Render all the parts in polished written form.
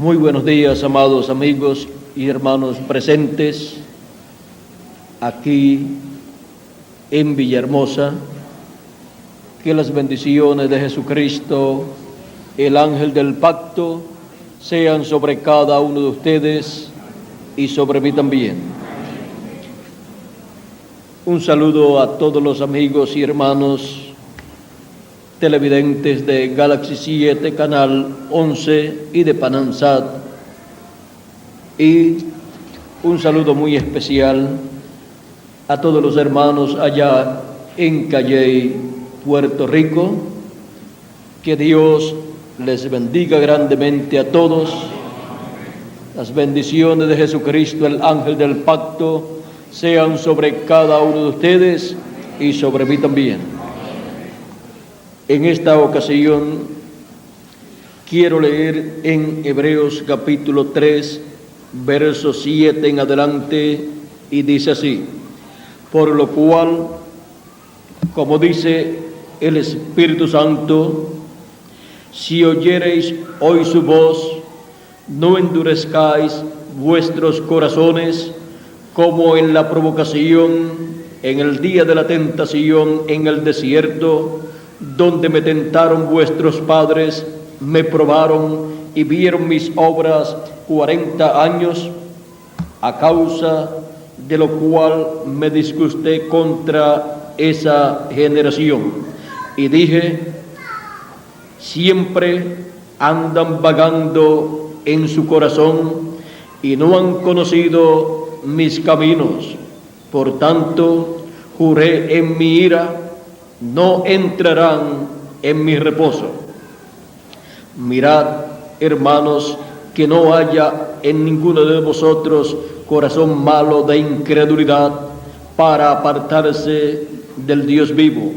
Muy buenos días, amados amigos y hermanos presentes aquí en Villahermosa. Que las bendiciones de Jesucristo, el ángel del pacto, sean sobre cada uno de ustedes y sobre mí también. Un saludo a todos los amigos y hermanos televidentes de Galaxy 7, Canal 11 y de Panansat. Y un saludo muy especial a todos los hermanos allá en Calley, Puerto Rico. Que Dios les bendiga grandemente a todos. Las bendiciones de Jesucristo, el ángel del pacto, sean sobre cada uno de ustedes y sobre mí también. En esta ocasión quiero leer en Hebreos capítulo 3, verso 7 en adelante, y dice así: por lo cual, como dice el Espíritu Santo, si oyereis hoy su voz, no endurezcáis vuestros corazones como en la provocación, en el día de la tentación en el desierto, donde me tentaron vuestros padres, me probaron y vieron mis obras 40 años, a causa de lo cual me disgusté contra esa generación. Y dije: siempre andan vagando en su corazón y no han conocido mis caminos. Por tanto, juré en mi ira: no entrarán en mi reposo. Mirad, hermanos, que no haya en ninguno de vosotros corazón malo de incredulidad para apartarse del Dios vivo.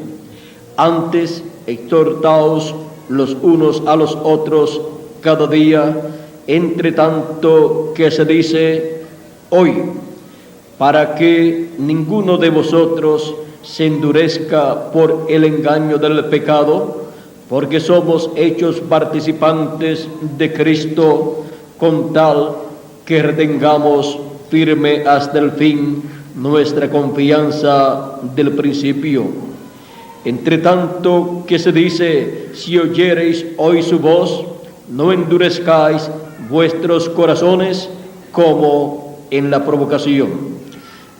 Antes, exhortaos los unos a los otros cada día, entre tanto que se dice hoy, para que ninguno de vosotros se endurezca por el engaño del pecado, porque somos hechos participantes de Cristo, con tal que retengamos firme hasta el fin nuestra confianza del principio. Entre tanto que se dice: si oyereis hoy su voz, no endurezcáis vuestros corazones como en la provocación.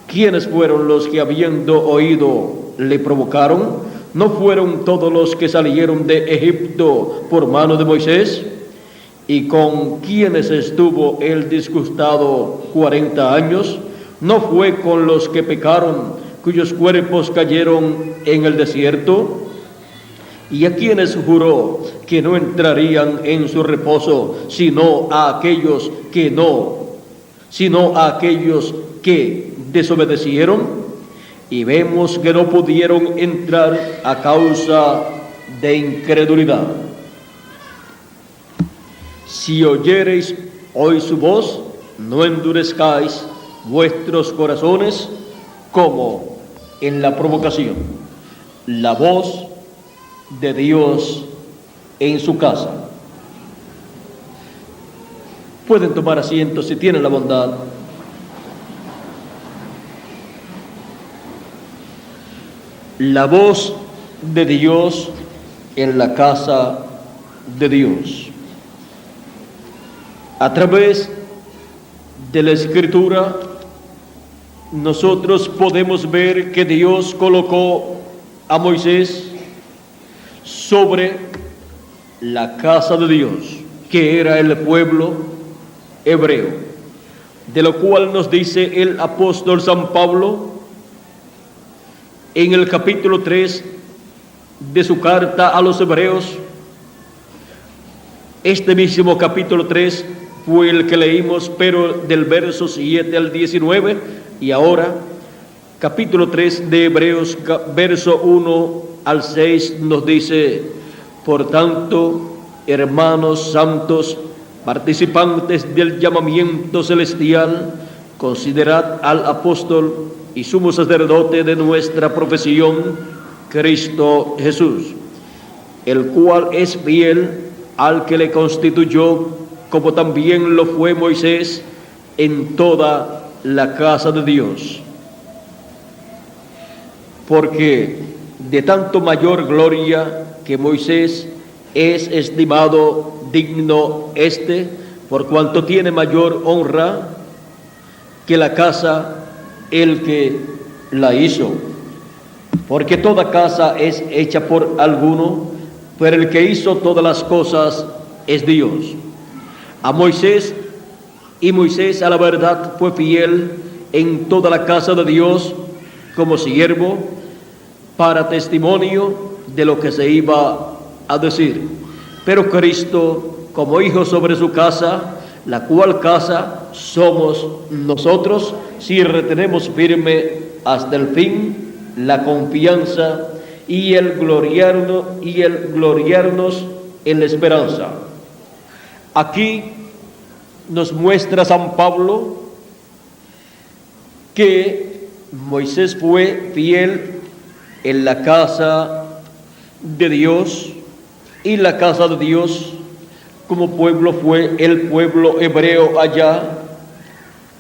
¿Quiénes fueron los que, habiendo oído, le provocaron? ¿No fueron todos los que salieron de Egipto por mano de Moisés? ¿Y con quiénes estuvo él disgustado 40 años? ¿No fue con los que pecaron, cuyos cuerpos cayeron en el desierto? ¿Y a quiénes juró que no entrarían en su reposo, sino a aquellos que desobedecieron? Y vemos que no pudieron entrar a causa de incredulidad. Si oyereis hoy su voz, no endurezcáis vuestros corazones como en la provocación. La voz de Dios en su casa. Pueden tomar asiento si tienen la bondad. La voz de Dios en la casa de Dios. A través de la Escritura, nosotros podemos ver que Dios colocó a Moisés sobre la casa de Dios, que era el pueblo hebreo, de lo cual nos dice el apóstol San Pablo en el capítulo 3 de su carta a los hebreos. Este mismo capítulo 3 fue el que leímos, pero del verso 7 al 19, y ahora capítulo 3 de Hebreos, verso 1 al 6, nos dice: por tanto, hermanos santos, participantes del llamamiento celestial, considerad al apóstol y sumo sacerdote de nuestra profesión, Cristo Jesús, el cual es fiel al que le constituyó como también lo fue Moisés en toda la casa de Dios. Porque de tanto mayor gloria que Moisés es estimado digno por cuanto tiene mayor honra que la casa el que la hizo. Porque toda casa es hecha por alguno, pero el que hizo todas las cosas es Dios. A Moisés a la verdad fue fiel en toda la casa de Dios como siervo para testimonio de lo que se iba a decir. Pero Cristo como hijo sobre su casa, la cual casa somos nosotros, si retenemos firme hasta el fin la confianza y el gloriarnos en la esperanza. Aquí nos muestra San Pablo que Moisés fue fiel en la casa de Dios, y la casa de Dios como pueblo fue el pueblo hebreo allá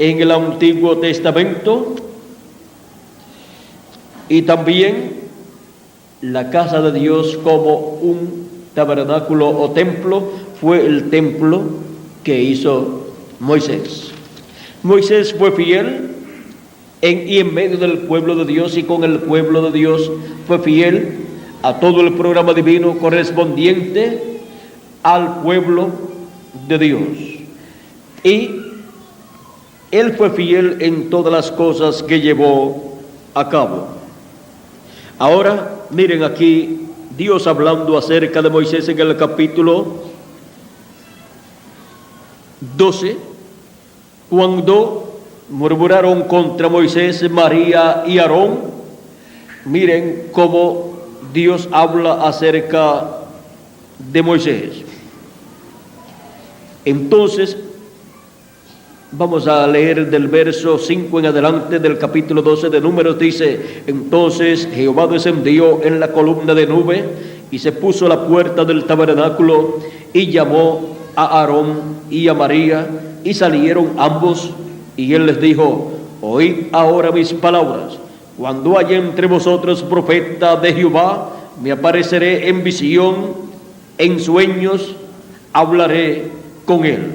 en el Antiguo Testamento, y también la casa de Dios como un tabernáculo o templo fue el templo que hizo Moisés. Moisés fue fiel en medio del pueblo de Dios, y con el pueblo de Dios fue fiel a todo el programa divino correspondiente al pueblo de Dios. Y él fue fiel en todas las cosas que llevó a cabo. Ahora, miren aquí, Dios hablando acerca de Moisés en el capítulo 12, cuando murmuraron contra Moisés, María y Aarón. Miren cómo Dios habla acerca de Moisés. Entonces, vamos a leer del verso 5 en adelante del capítulo 12 de Números. Dice: entonces Jehová descendió en la columna de nube y se puso a la puerta del tabernáculo y llamó a Aarón y a María, y salieron ambos, y él les dijo: oíd ahora mis palabras. Cuando haya entre vosotros profeta de Jehová, me apareceré en visión, en sueños hablaré con él.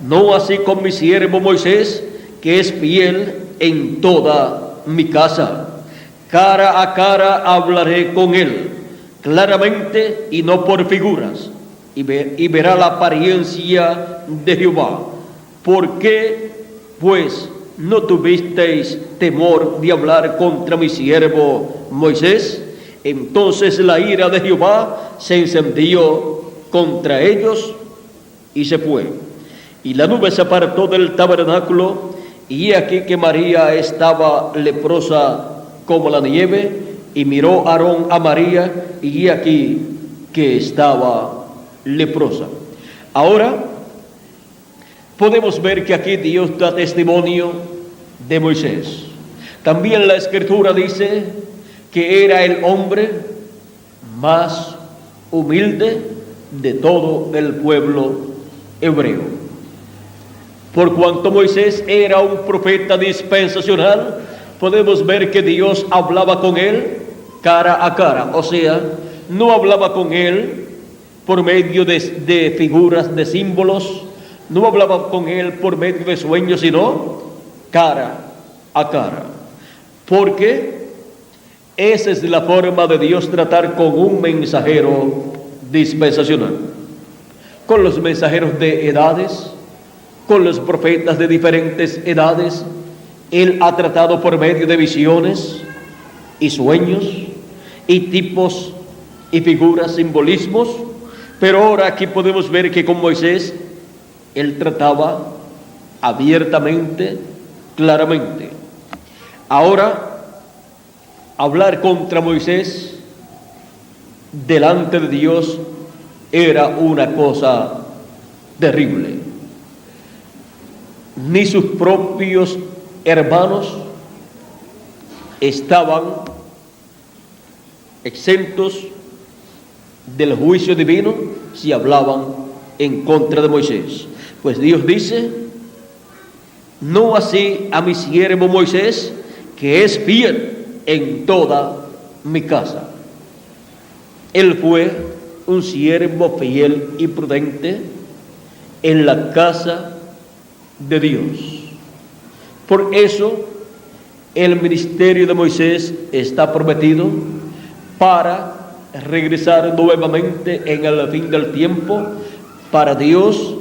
No así con mi siervo Moisés, que es fiel en toda mi casa. Cara a cara hablaré con él, claramente y no por figuras, y verá la apariencia de Jehová. ¿Por qué, pues, no tuvisteis temor de hablar contra mi siervo Moisés? Entonces la ira de Jehová se encendió contra ellos y se fue. Y la nube se apartó del tabernáculo, y aquí que María estaba leprosa como la nieve, y miró Aarón a María, y aquí que estaba leprosa. Ahora podemos ver que aquí Dios da testimonio de Moisés. También la Escritura dice que era el hombre más humilde de todo el pueblo hebreo. Por cuanto Moisés era un profeta dispensacional, podemos ver que Dios hablaba con él cara a cara. O sea, no hablaba con él por medio de figuras, de símbolos. No hablaba con él por medio de sueños, sino cara a cara. Porque esa es la forma de Dios tratar con un mensajero dispensacional. Con los mensajeros de edades, con los profetas de diferentes edades, Él ha tratado por medio de visiones y sueños y tipos y figuras, simbolismos. Pero ahora aquí podemos ver que con Moisés Él trataba abiertamente, claramente. Ahora, hablar contra Moisés delante de Dios era una cosa terrible. Ni sus propios hermanos estaban exentos del juicio divino si hablaban en contra de Moisés. Pues Dios dice: no así a mi siervo Moisés, que es fiel en toda mi casa. Él fue un siervo fiel y prudente en la casa de Dios. Por eso el ministerio de Moisés está prometido para regresar nuevamente en el fin del tiempo, para Dios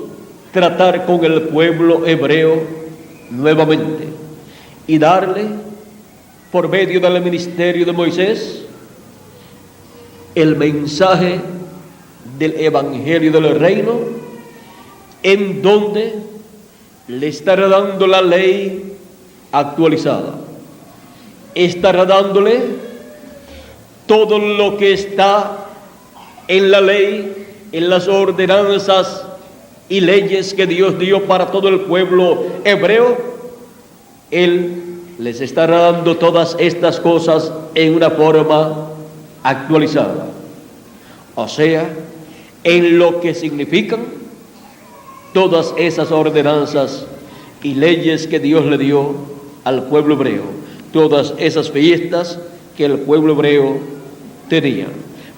tratar con el pueblo hebreo nuevamente y darle, por medio del ministerio de Moisés, el mensaje del evangelio del reino, en donde le estará dando la ley actualizada, estará dándole todo lo que está en la ley, en las ordenanzas y leyes que Dios dio para todo el pueblo hebreo. Él les estará dando todas estas cosas en una forma actualizada, o sea, en lo que significan todas esas ordenanzas y leyes que Dios le dio al pueblo hebreo, todas esas fiestas que el pueblo hebreo tenía.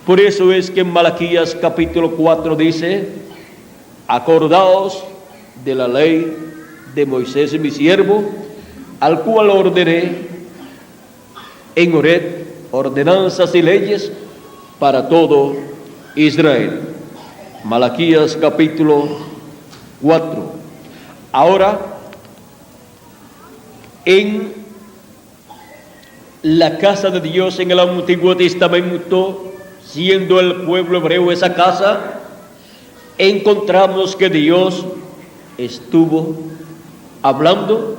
Por eso es que en Malaquías capítulo 4 dice: acordaos de la ley de Moisés mi siervo, al cual ordené en Horeb ordenanzas y leyes para todo Israel. Malaquías capítulo 4. Ahora, en la casa de Dios en el Antiguo Testamento, siendo el pueblo hebreo esa casa, encontramos que Dios estuvo hablando.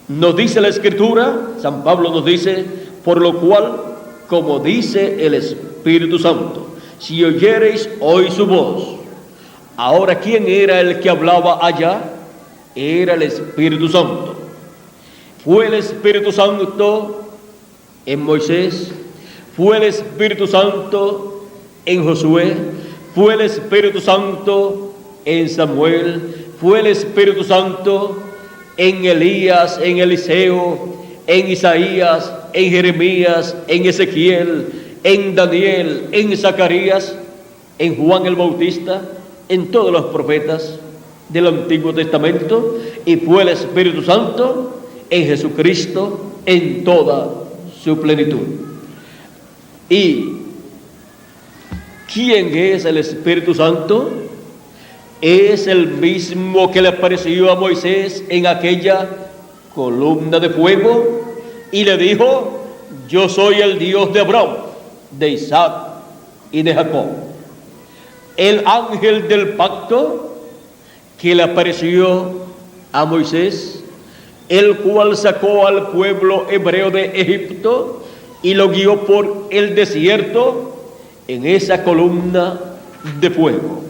Nos dice la Escritura, San Pablo nos dice: por lo cual, como dice el Espíritu Santo, si oyereis hoy su voz. Ahora, ¿quién era el que hablaba allá? Era el Espíritu Santo. Fue el Espíritu Santo en Moisés, fue el Espíritu Santo en Josué, fue el Espíritu Santo en Samuel, fue el Espíritu Santo en Elías, en Eliseo, en Isaías, en Jeremías, en Ezequiel, en Daniel, en Zacarías, en Juan el Bautista, en todos los profetas del Antiguo Testamento, y fue el Espíritu Santo en Jesucristo en toda su plenitud. ¿Y quién es el Espíritu Santo? Es el mismo que le apareció a Moisés en aquella columna de fuego y le dijo: yo soy el Dios de Abraham, de Isaac y de Jacob. El ángel del pacto que le apareció a Moisés, el cual sacó al pueblo hebreo de Egipto y lo guió por el desierto en esa columna de fuego.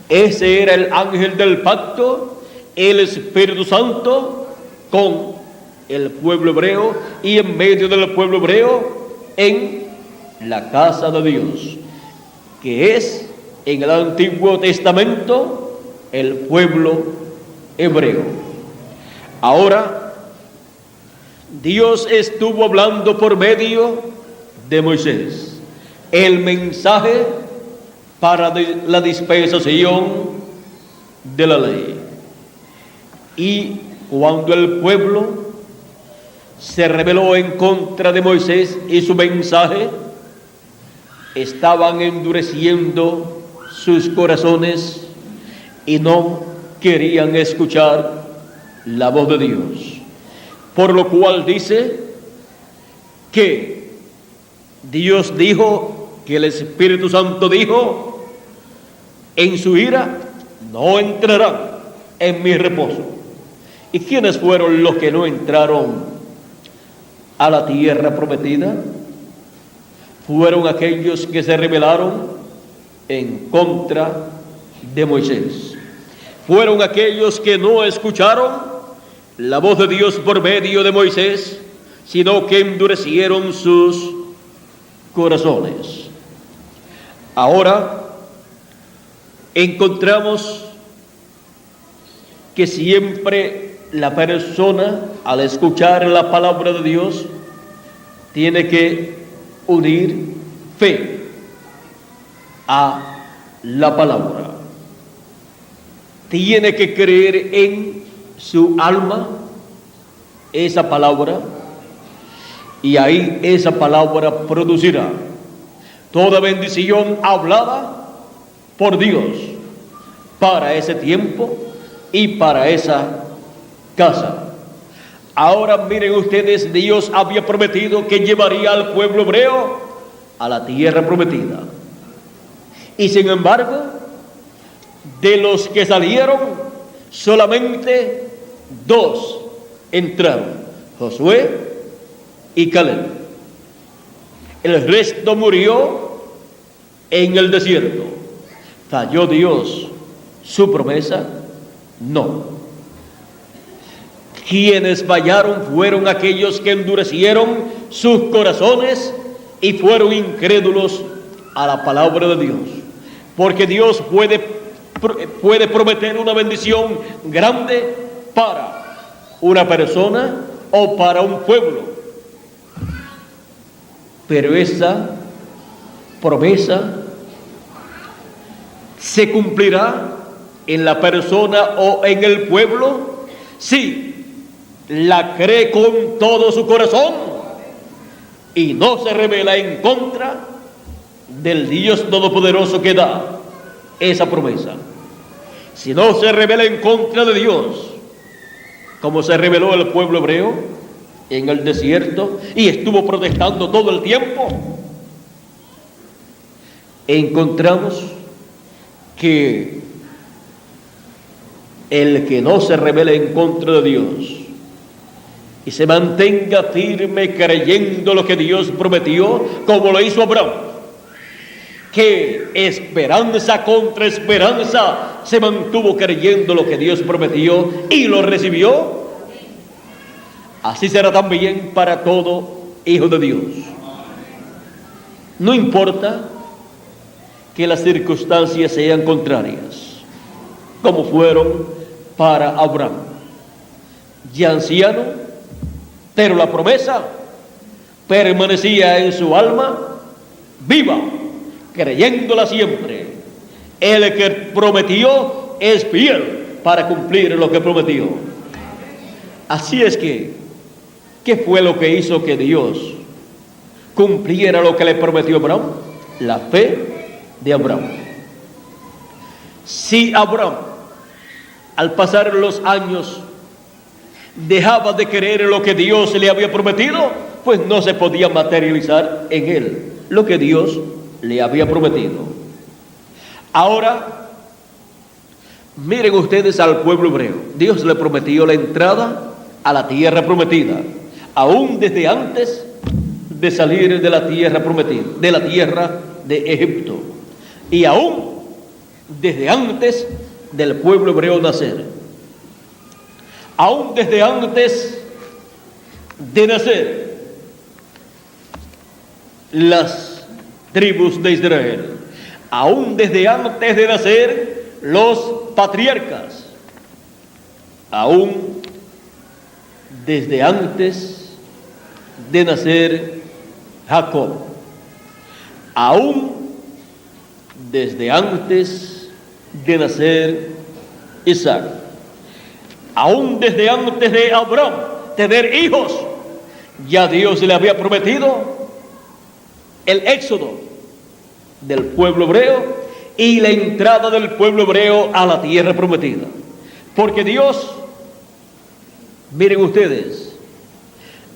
Ese era el ángel del pacto, el Espíritu Santo con el pueblo hebreo y en medio del pueblo hebreo en la casa de Dios, que es en el Antiguo Testamento el pueblo hebreo. Ahora, Dios estuvo hablando por medio de Moisés el mensaje para la dispensación de la ley. Y cuando el pueblo se rebeló en contra de Moisés y su mensaje, estaban endureciendo sus corazones y no querían escuchar la voz de Dios. Por lo cual dice que Dios dijo, que el Espíritu Santo dijo: en su ira no entrarán en mi reposo. ¿Y quiénes fueron los que no entraron a la tierra prometida? Fueron aquellos que se rebelaron en contra de Moisés. Fueron aquellos que no escucharon la voz de Dios por medio de Moisés, sino que endurecieron sus corazones. Ahora, encontramos que siempre la persona, al escuchar la palabra de Dios, tiene que unir fe a la palabra. Tiene que creer en su alma esa palabra, y ahí esa palabra producirá toda bendición hablada por Dios para ese tiempo y para esa casa. Ahora miren ustedes, Dios había prometido que llevaría al pueblo hebreo a la tierra prometida. Y sin embargo, de los que salieron, solamente 2 entraron: Josué y Caleb. El resto murió en el desierto. ¿Falló Dios su promesa? No. Quienes fallaron fueron aquellos que endurecieron sus corazones y fueron incrédulos a la palabra de Dios. Porque Dios puede prometer una bendición grande para una persona o para un pueblo, pero esa promesa se cumplirá en la persona o en el pueblo si la cree con todo su corazón y no se rebela en contra del Dios Todopoderoso que da esa promesa. Si no se rebela en contra de Dios, como se rebeló el pueblo hebreo en el desierto y estuvo protestando todo el tiempo, encontramos que el que no se rebele en contra de Dios y se mantenga firme creyendo lo que Dios prometió, como lo hizo Abraham, que esperanza contra esperanza se mantuvo creyendo lo que Dios prometió y lo recibió, así será también para todo hijo de Dios. No importa que las circunstancias sean contrarias, como fueron para Abraham, ya anciano, pero la promesa permanecía en su alma viva, creyéndola siempre. El que prometió es fiel para cumplir lo que prometió. Así es que, ¿qué fue lo que hizo que Dios cumpliera lo que le prometió a Abraham? La fe de Abraham. Si Abraham, al pasar los años, dejaba de creer en lo que Dios le había prometido, pues no se podía materializar en él lo que Dios le había prometido. Ahora, miren ustedes al pueblo hebreo. Dios le prometió la entrada a la tierra prometida, aún desde antes de salir de la tierra prometida, de la tierra de Egipto, y aún desde antes del pueblo hebreo nacer, aún desde antes de nacer las tribus de Israel, aún desde antes de nacer los patriarcas, aún desde antes de nacer Jacob, aún desde antes de nacer Isaac, aún desde antes de Abraham tener hijos, ya Dios le había prometido el éxodo del pueblo hebreo y la entrada del pueblo hebreo a la tierra prometida. Porque Dios, miren ustedes,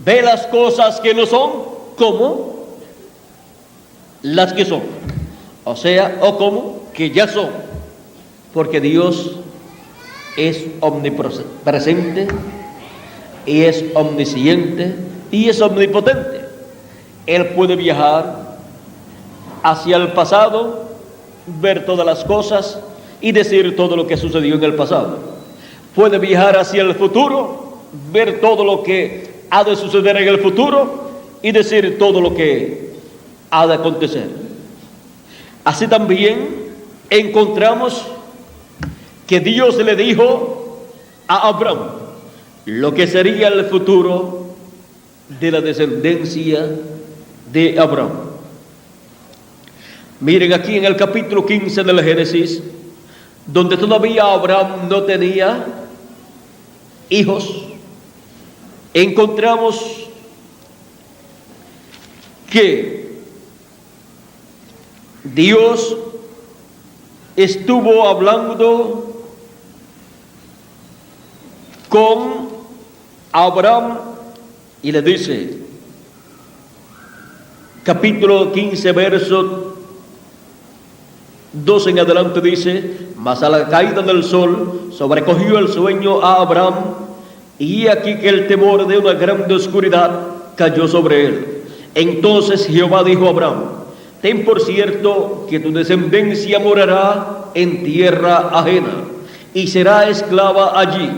ve las cosas que no son como las que son, o sea, o como que ya son, porque Dios es omnipresente y es omnisciente y es omnipotente. Él puede viajar hacia el pasado, ver todas las cosas y decir todo lo que sucedió en el pasado. Puede viajar hacia el futuro, ver todo lo que ha de suceder en el futuro y decir todo lo que ha de acontecer. Así también encontramos que Dios le dijo a Abraham lo que sería el futuro de la descendencia de Abraham. Miren aquí en el capítulo 15 del Génesis, donde todavía Abraham no tenía hijos, encontramos que Dios estuvo hablando con Abraham y le dice, capítulo 15, verso 2 en adelante dice: mas a la caída del sol sobrecogió el sueño a Abraham, y aquí que el temor de una grande oscuridad cayó sobre él. Entonces Jehová dijo a Abraham: ten por cierto que tu descendencia morará en tierra ajena, y será esclava allí,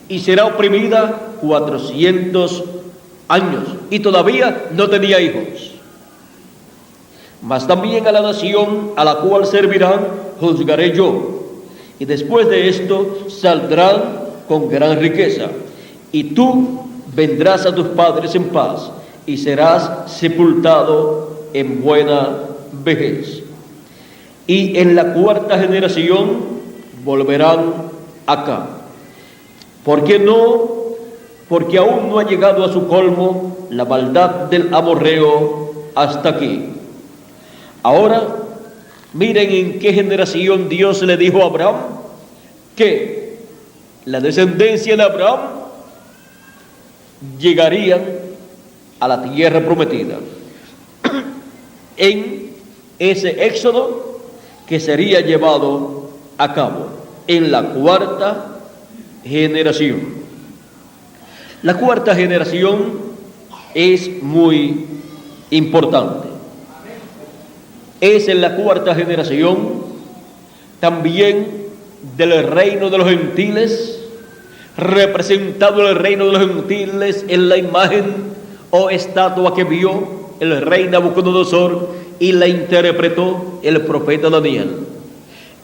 y será oprimida 400 años, y todavía no tenía hijos. Mas también a la nación a la cual servirán juzgaré yo, y después de esto saldrán con gran riqueza, y tú vendrás a tus padres en paz, y serás sepultado en buena vejez. Y en la cuarta generación volverán acá. ¿Por qué no? Porque aún no ha llegado a su colmo la maldad del amorreo hasta aquí. Ahora, miren en qué generación Dios le dijo a Abraham que la descendencia de Abraham llegarían a la tierra prometida. En ese éxodo que sería llevado a cabo en la cuarta generación. La cuarta generación es muy importante. Es en la cuarta generación también del reino de los gentiles, representado el reino de los gentiles en la imagen o estatua que vio el rey Nabucodonosor y la interpretó el profeta Daniel.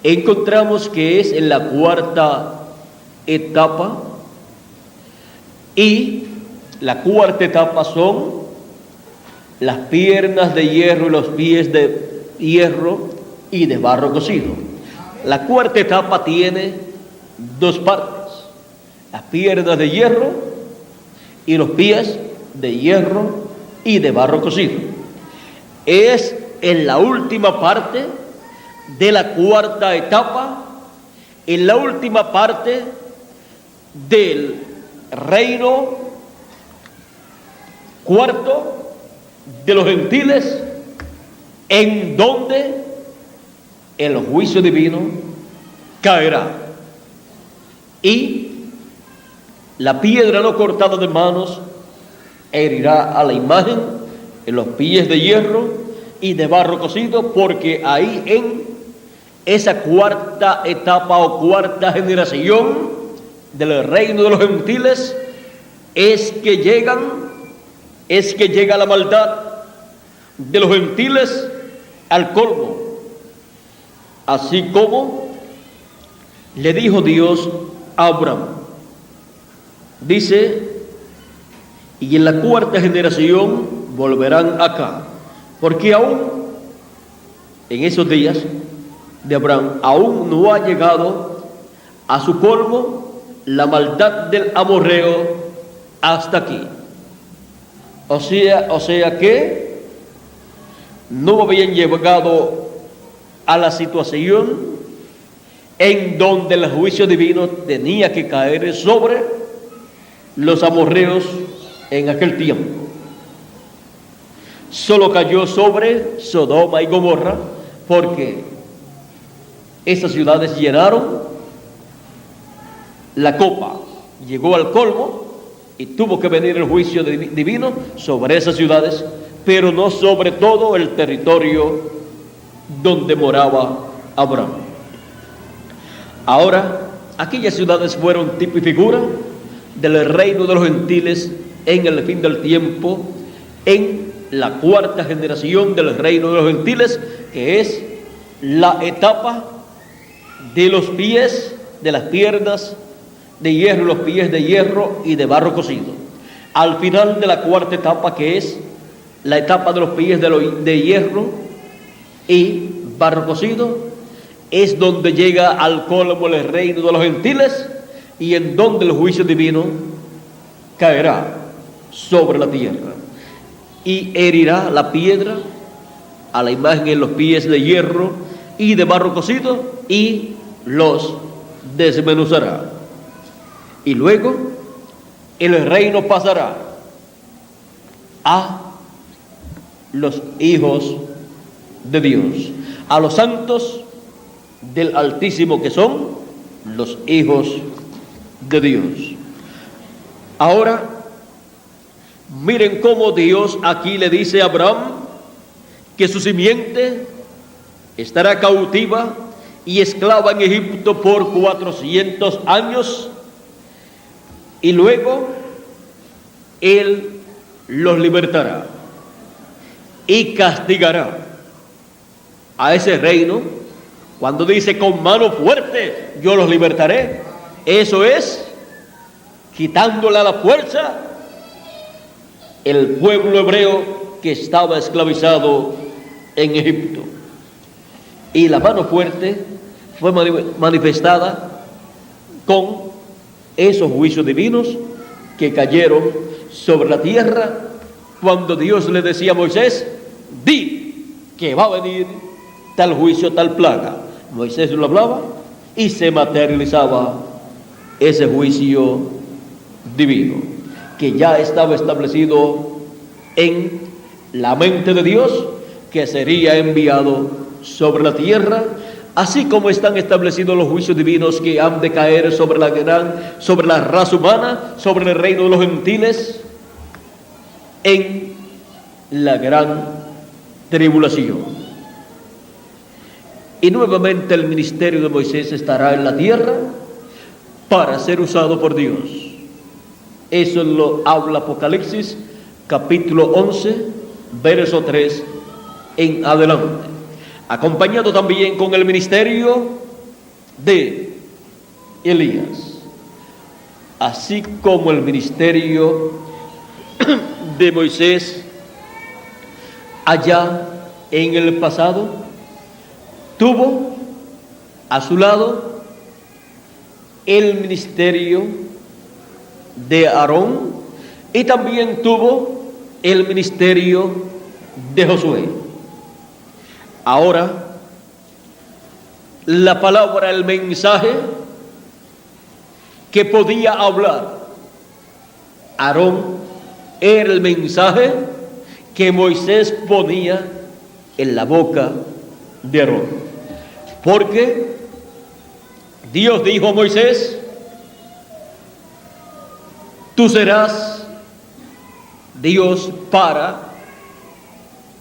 Encontramos que es en la cuarta etapa, y la cuarta etapa son las piernas de hierro y los pies de hierro y de barro cocido. La cuarta etapa tiene dos partes: las piernas de hierro y los pies de hierro y de barro cocido. Es en la última parte de la cuarta etapa, en la última parte del reino cuarto de los gentiles, en donde el juicio divino caerá, y la piedra no cortada de manos herirá a la imagen en los pies de hierro y de barro cocido, porque ahí en esa cuarta etapa o cuarta generación del reino de los gentiles es que llega la maldad de los gentiles al colmo. Así como le dijo Dios a Abraham, dice: y en la cuarta generación volverán acá, porque aún en esos días de Abraham aún no ha llegado a su colmo la maldad del amorreo hasta aquí. O sea que no habían llegado a la situación en donde el juicio divino tenía que caer sobre los amorreos en aquel tiempo. Solo cayó sobre Sodoma y Gomorra, porque esas ciudades llenaron la copa, llegó al colmo, y tuvo que venir el juicio divino sobre esas ciudades, pero no sobre todo el territorio donde moraba Abraham. Ahora, aquellas ciudades fueron tipo y figura del reino de los gentiles en el fin del tiempo, en la cuarta generación del reino de los gentiles, que es la etapa de los pies, de las piernas de hierro, los pies de hierro y de barro cocido. Al final de la cuarta etapa, que es la etapa de los pies de hierro y barro cocido, es donde llega al colmo el reino de los gentiles y en donde el juicio divino caerá sobre la tierra y herirá la piedra a la imagen en los pies de hierro y de barro cocido y los desmenuzará. Y luego el reino pasará a los hijos de Dios, a los santos del Altísimo, que son los hijos de Dios. Ahora, miren cómo Dios aquí le dice a Abraham que su simiente estará cautiva y esclava en Egipto por 400 años y luego Él los libertará y castigará a ese reino. Cuando dice con mano fuerte yo los libertaré, eso es quitándole a la fuerza el pueblo hebreo que estaba esclavizado en Egipto. Y la mano fuerte fue manifestada con esos juicios divinos que cayeron sobre la tierra cuando Dios le decía a Moisés: di que va a venir tal juicio, tal plaga. Moisés lo hablaba y se materializaba ese juicio divino que ya estaba establecido en la mente de Dios, que sería enviado sobre la tierra, así como están establecidos los juicios divinos que han de caer sobre la raza humana, sobre el reino de los gentiles en la gran tribulación. Y nuevamente el ministerio de Moisés estará en la tierra para ser usado por Dios. Eso lo habla Apocalipsis capítulo 11, verso 3 en adelante. Acompañado también con el ministerio de Elías, así como el ministerio de Moisés allá en el pasado tuvo a su lado el ministerio de Aarón y también tuvo el ministerio de Josué. Ahora, la palabra, el mensaje que podía hablar Aarón era el mensaje que Moisés ponía en la boca de Aarón. Porque Dios dijo a Moisés: tú serás Dios para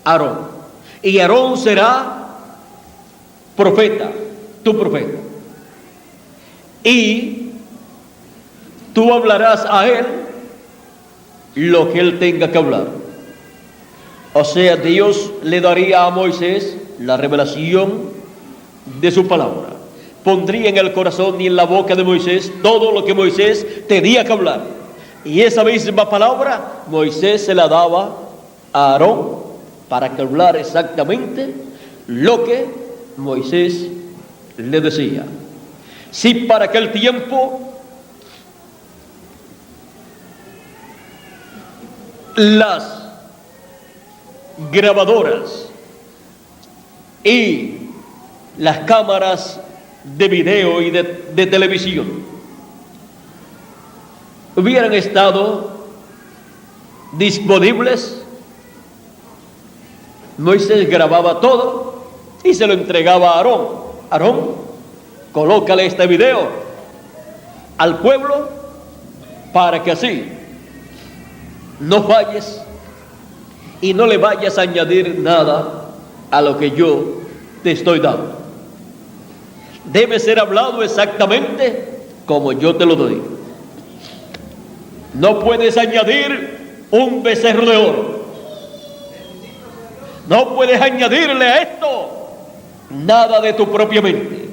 Aarón, y Aarón será profeta, tu profeta, y tú hablarás a él lo que él tenga que hablar. O sea, Dios le daría a Moisés la revelación de su palabra, pondría en el corazón y en la boca de Moisés todo lo que Moisés tenía que hablar, y esa misma palabra Moisés se la daba a Aarón para que hablara exactamente lo que Moisés le decía. Si para aquel tiempo las grabadoras y las cámaras de video y de televisión hubieran estado disponibles, Moisés grababa todo y se lo entregaba a Aarón. Aarón, colócale este video al pueblo para que así no falles y no le vayas a añadir nada a lo que yo te estoy dando. Debe ser hablado exactamente como yo te lo doy. No puedes añadir un becerro de oro. No puedes añadirle a esto nada de tu propia mente.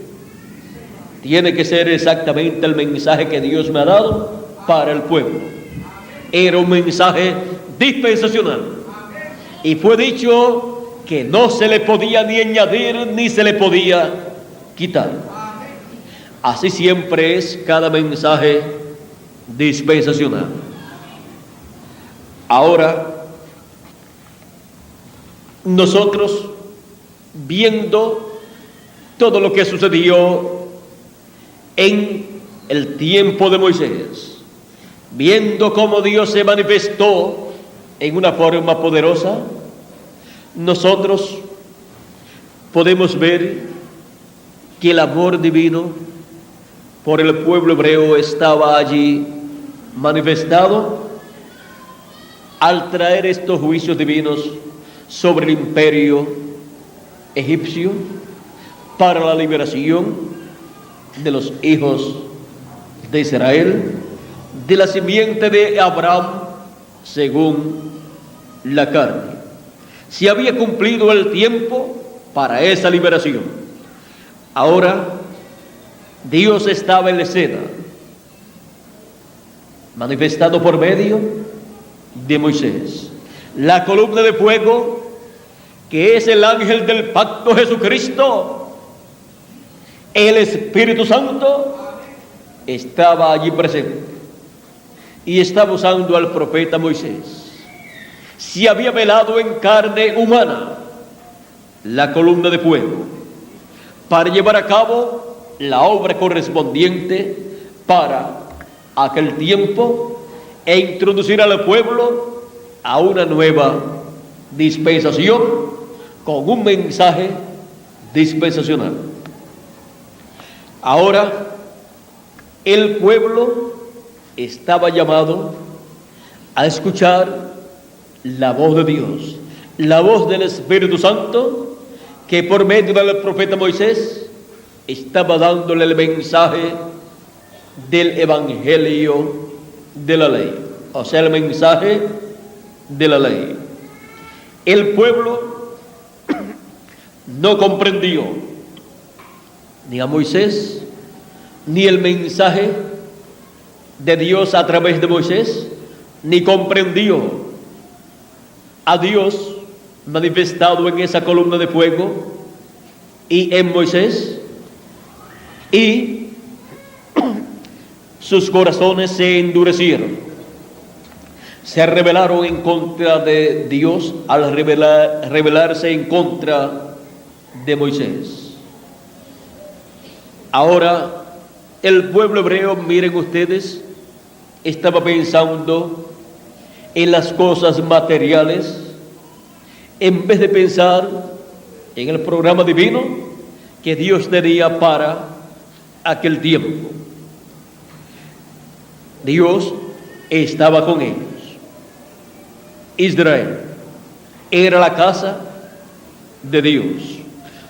tiene que ser exactamente el mensaje que Dios me ha dado para el pueblo. Era un mensaje dispensacional. Y fue dicho que no se le podía ni añadir ni se le podía quitar. Así siempre es cada mensaje dispensacional. Ahora, nosotros, viendo todo lo que sucedió en el tiempo de Moisés, viendo cómo Dios se manifestó en una forma poderosa, nosotros podemos ver que el amor divino por el pueblo hebreo estaba allí manifestado al traer estos juicios divinos sobre el imperio egipcio para la liberación de los hijos de Israel, de la simiente de Abraham según la carne. Se había cumplido el tiempo para esa liberación. Ahora Dios estaba en la escena, manifestado por medio de Moisés. La columna de fuego, que es el ángel del pacto Jesucristo, el Espíritu Santo, estaba allí presente y estaba usando al profeta Moisés. Se había velado en carne humana la columna de fuego para llevar a cabo la obra correspondiente para aquel tiempo e introducir al pueblo a una nueva dispensación con un mensaje dispensacional. Ahora el pueblo estaba llamado a escuchar la voz de Dios, la voz del Espíritu Santo, que por medio del profeta Moisés estaba dándole el mensaje del evangelio de la ley, o sea, el mensaje de la ley. El pueblo no comprendió ni a Moisés ni el mensaje de Dios a través de Moisés, ni comprendió a Dios manifestado en esa columna de fuego y en Moisés, y sus corazones se endurecieron, se rebelaron en contra de Dios al rebelarse en contra de Moisés. Ahora el pueblo hebreo, miren ustedes, estaba pensando en las cosas materiales en vez de pensar en el programa divino que Dios tenía para aquel tiempo. Dios estaba con ellos. Israel era la casa de Dios,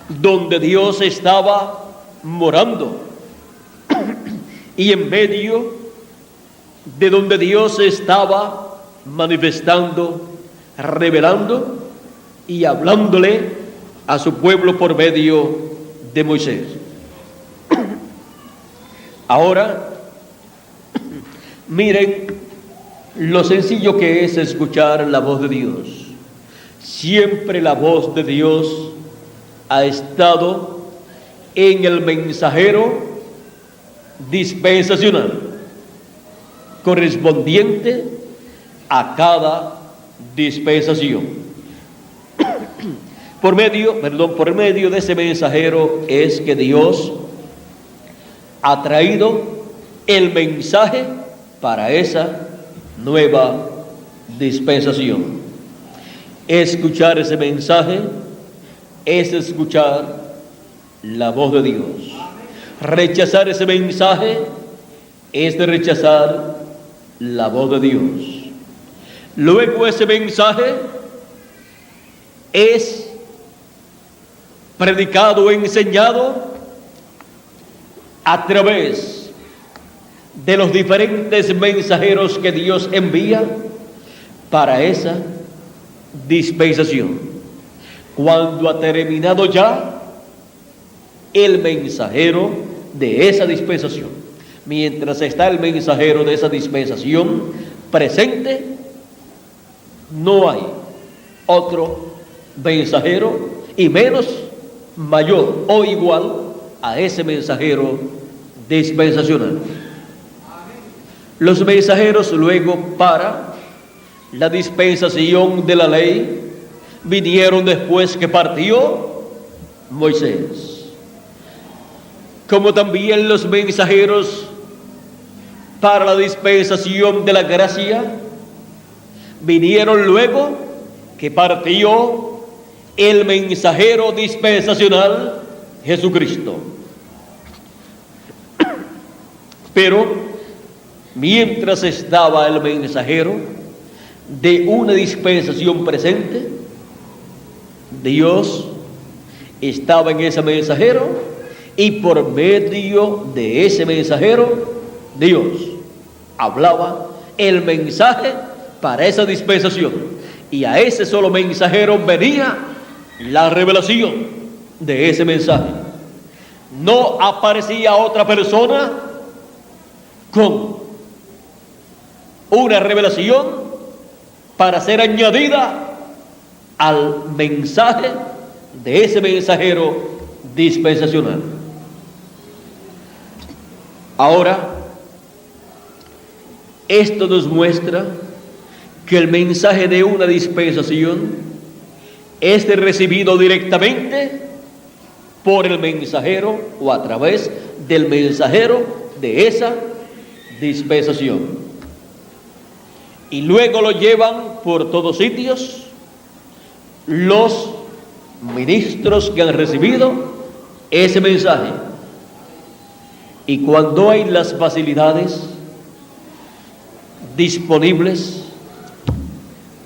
donde Dios estaba morando, y en medio de donde Dios estaba manifestando, revelando y hablándole a su pueblo por medio de Moisés. Ahora, miren lo sencillo que es escuchar la voz de Dios. Siempre la voz de Dios ha estado en el mensajero dispensacional correspondiente a cada dispensación. Por medio de ese mensajero es que Dios ha traído el mensaje para esa nueva dispensación. Escuchar ese mensaje es escuchar la voz de Dios. Rechazar ese mensaje es de rechazar la voz de Dios. Luego ese mensaje es predicado, enseñado a través de los diferentes mensajeros que Dios envía para esa dispensación. Cuando ha terminado ya, el mensajero de esa dispensación. Mientras está el mensajero de esa dispensación presente, no hay otro mensajero, y menos mayor o igual a ese mensajero dispensacional. Los mensajeros luego para la dispensación de la ley vinieron después que partió Moisés, como también los mensajeros para la dispensación de la gracia vinieron luego que partió el mensajero dispensacional Jesucristo. Pero mientras estaba el mensajero de una dispensación presente, Dios estaba en ese mensajero, y por medio de ese mensajero Dios hablaba el mensaje para esa dispensación, y a ese solo mensajero venía la revelación de ese mensaje. No aparecía otra persona con una revelación para ser añadida al mensaje de ese mensajero dispensacional. Ahora, esto nos muestra que el mensaje de una dispensación es recibido directamente por el mensajero o a través del mensajero de esa dispensación, y luego lo llevan por todos sitios los ministros que han recibido ese mensaje. Y cuando hay las facilidades disponibles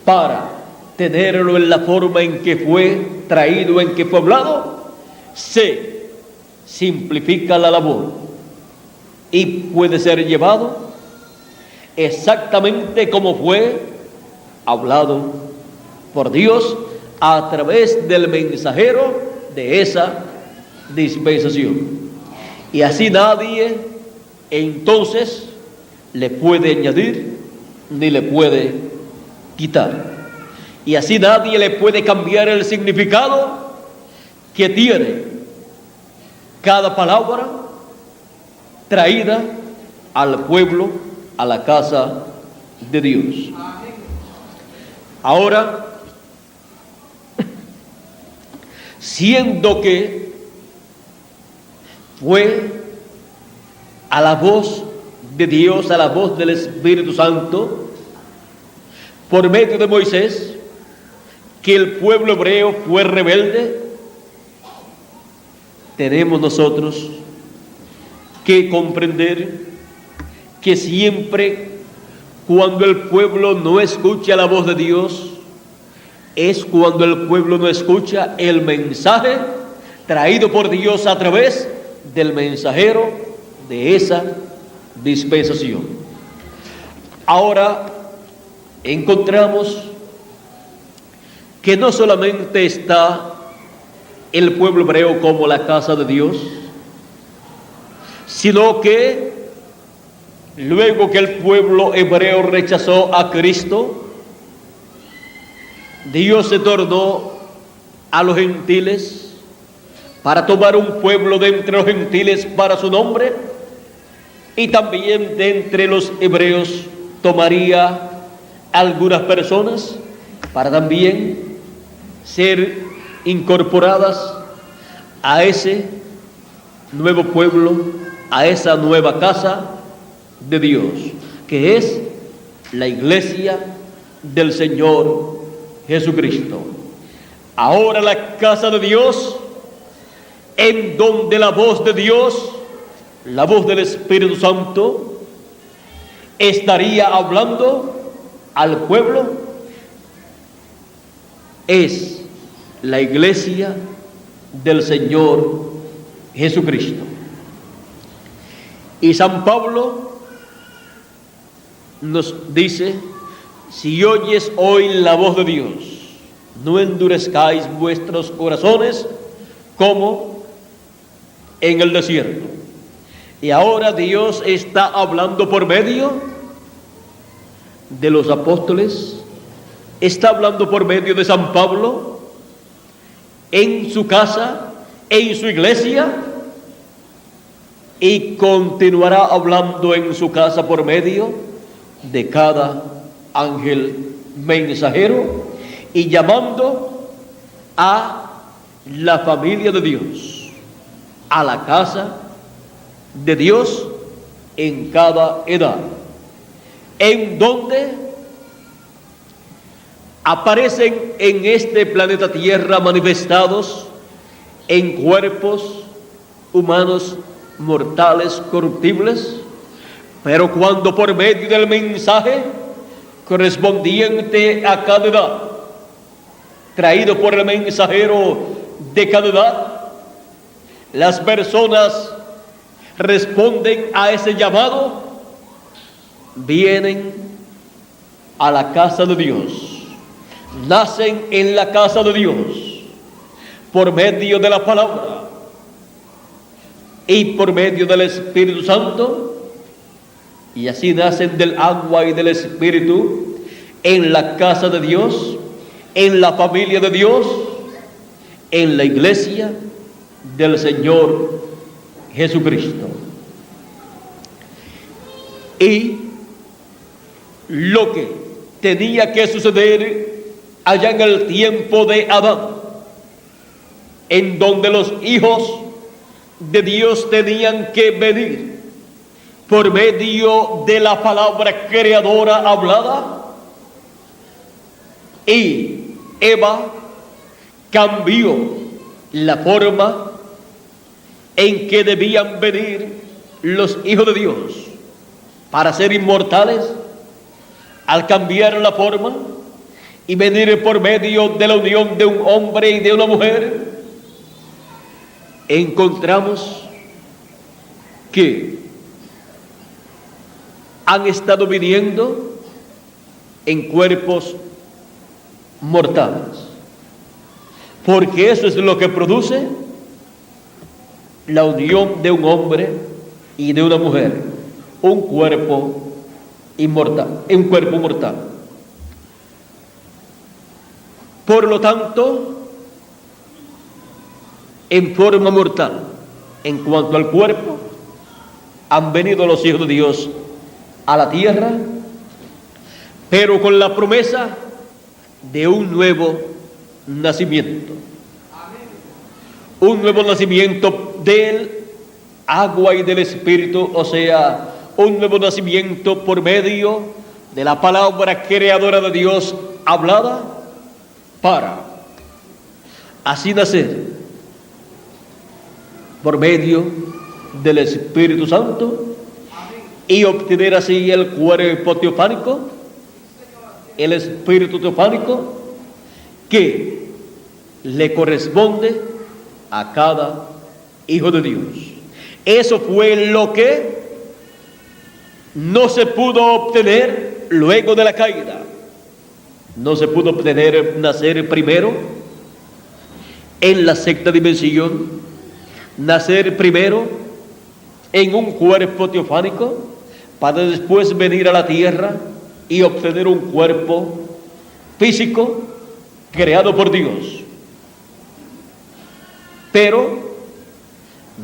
para tenerlo en la forma en que fue traído, en que fue hablado, se simplifica la labor y puede ser llevado exactamente como fue hablado por Dios a través del mensajero de esa dispensación. Y así nadie entonces le puede añadir ni le puede quitar. Y así nadie le puede cambiar el significado que tiene cada palabra traída al pueblo, a la casa de Dios. Ahora, siendo que fue a la voz de Dios, a la voz del Espíritu Santo, por medio de Moisés, que el pueblo hebreo fue rebelde, tenemos nosotros que comprender que siempre cuando el pueblo no escucha la voz de Dios, es cuando el pueblo no escucha el mensaje traído por Dios a través del mensajero de esa dispensación. Ahora encontramos que no solamente está el pueblo hebreo como la casa de Dios, sino que luego que el pueblo hebreo rechazó a Cristo, Dios se tornó a los gentiles para tomar un pueblo de entre los gentiles para su nombre, y también de entre los hebreos tomaría algunas personas para también ser incorporadas a ese nuevo pueblo, a esa nueva casa de Dios, que es la iglesia del Señor Jesucristo. Ahora la casa de Dios, en donde la voz de Dios, la voz del Espíritu Santo, estaría hablando al pueblo, es la iglesia del Señor Jesucristo. Y San Pablo nos dice: si oyes hoy la voz de Dios, no endurezcáis vuestros corazones como en el desierto. Y ahora Dios está hablando por medio de los apóstoles, está hablando por medio de San Pablo, en su casa, en su iglesia, y continuará hablando en su casa por medio de cada ángel mensajero y llamando a la familia de Dios, a la casa de Dios en cada edad, en donde aparecen en este planeta Tierra manifestados en cuerpos humanos mortales, corruptibles, pero cuando por medio del mensaje correspondiente a cada edad, traído por el mensajero de cada edad, las personas responden a ese llamado, vienen a la casa de Dios, nacen en la casa de Dios por medio de la palabra y por medio del Espíritu Santo, y así nacen del agua y del Espíritu en la casa de Dios, en la familia de Dios, en la iglesia del Señor Jesucristo. Y lo que tenía que suceder allá en el tiempo de Adán, en donde los hijos de Dios tenían que venir por medio de la palabra creadora hablada, y Eva cambió la forma en que debían venir los hijos de Dios para ser inmortales. Al cambiar la forma y venir por medio de la unión de un hombre y de una mujer, encontramos que han estado viniendo en cuerpos mortales, porque eso es lo que produce la unión de un hombre y de una mujer, un cuerpo inmortal, un cuerpo mortal. Por lo tanto, en forma mortal, en cuanto al cuerpo, han venido los hijos de Dios a la tierra, pero con la promesa de un nuevo nacimiento. Un nuevo nacimiento del agua y del Espíritu, o sea, un nuevo nacimiento por medio de la palabra creadora de Dios hablada, para así nacer por medio del Espíritu Santo y obtener así el cuerpo teofánico, el Espíritu teofánico que le corresponde a cada hijo de Dios. Eso fue lo que no se pudo obtener luego de la caída. No se pudo obtener nacer primero en la sexta dimensión, nacer primero en un cuerpo teofánico, para después venir a la tierra y obtener un cuerpo físico creado por Dios. Pero,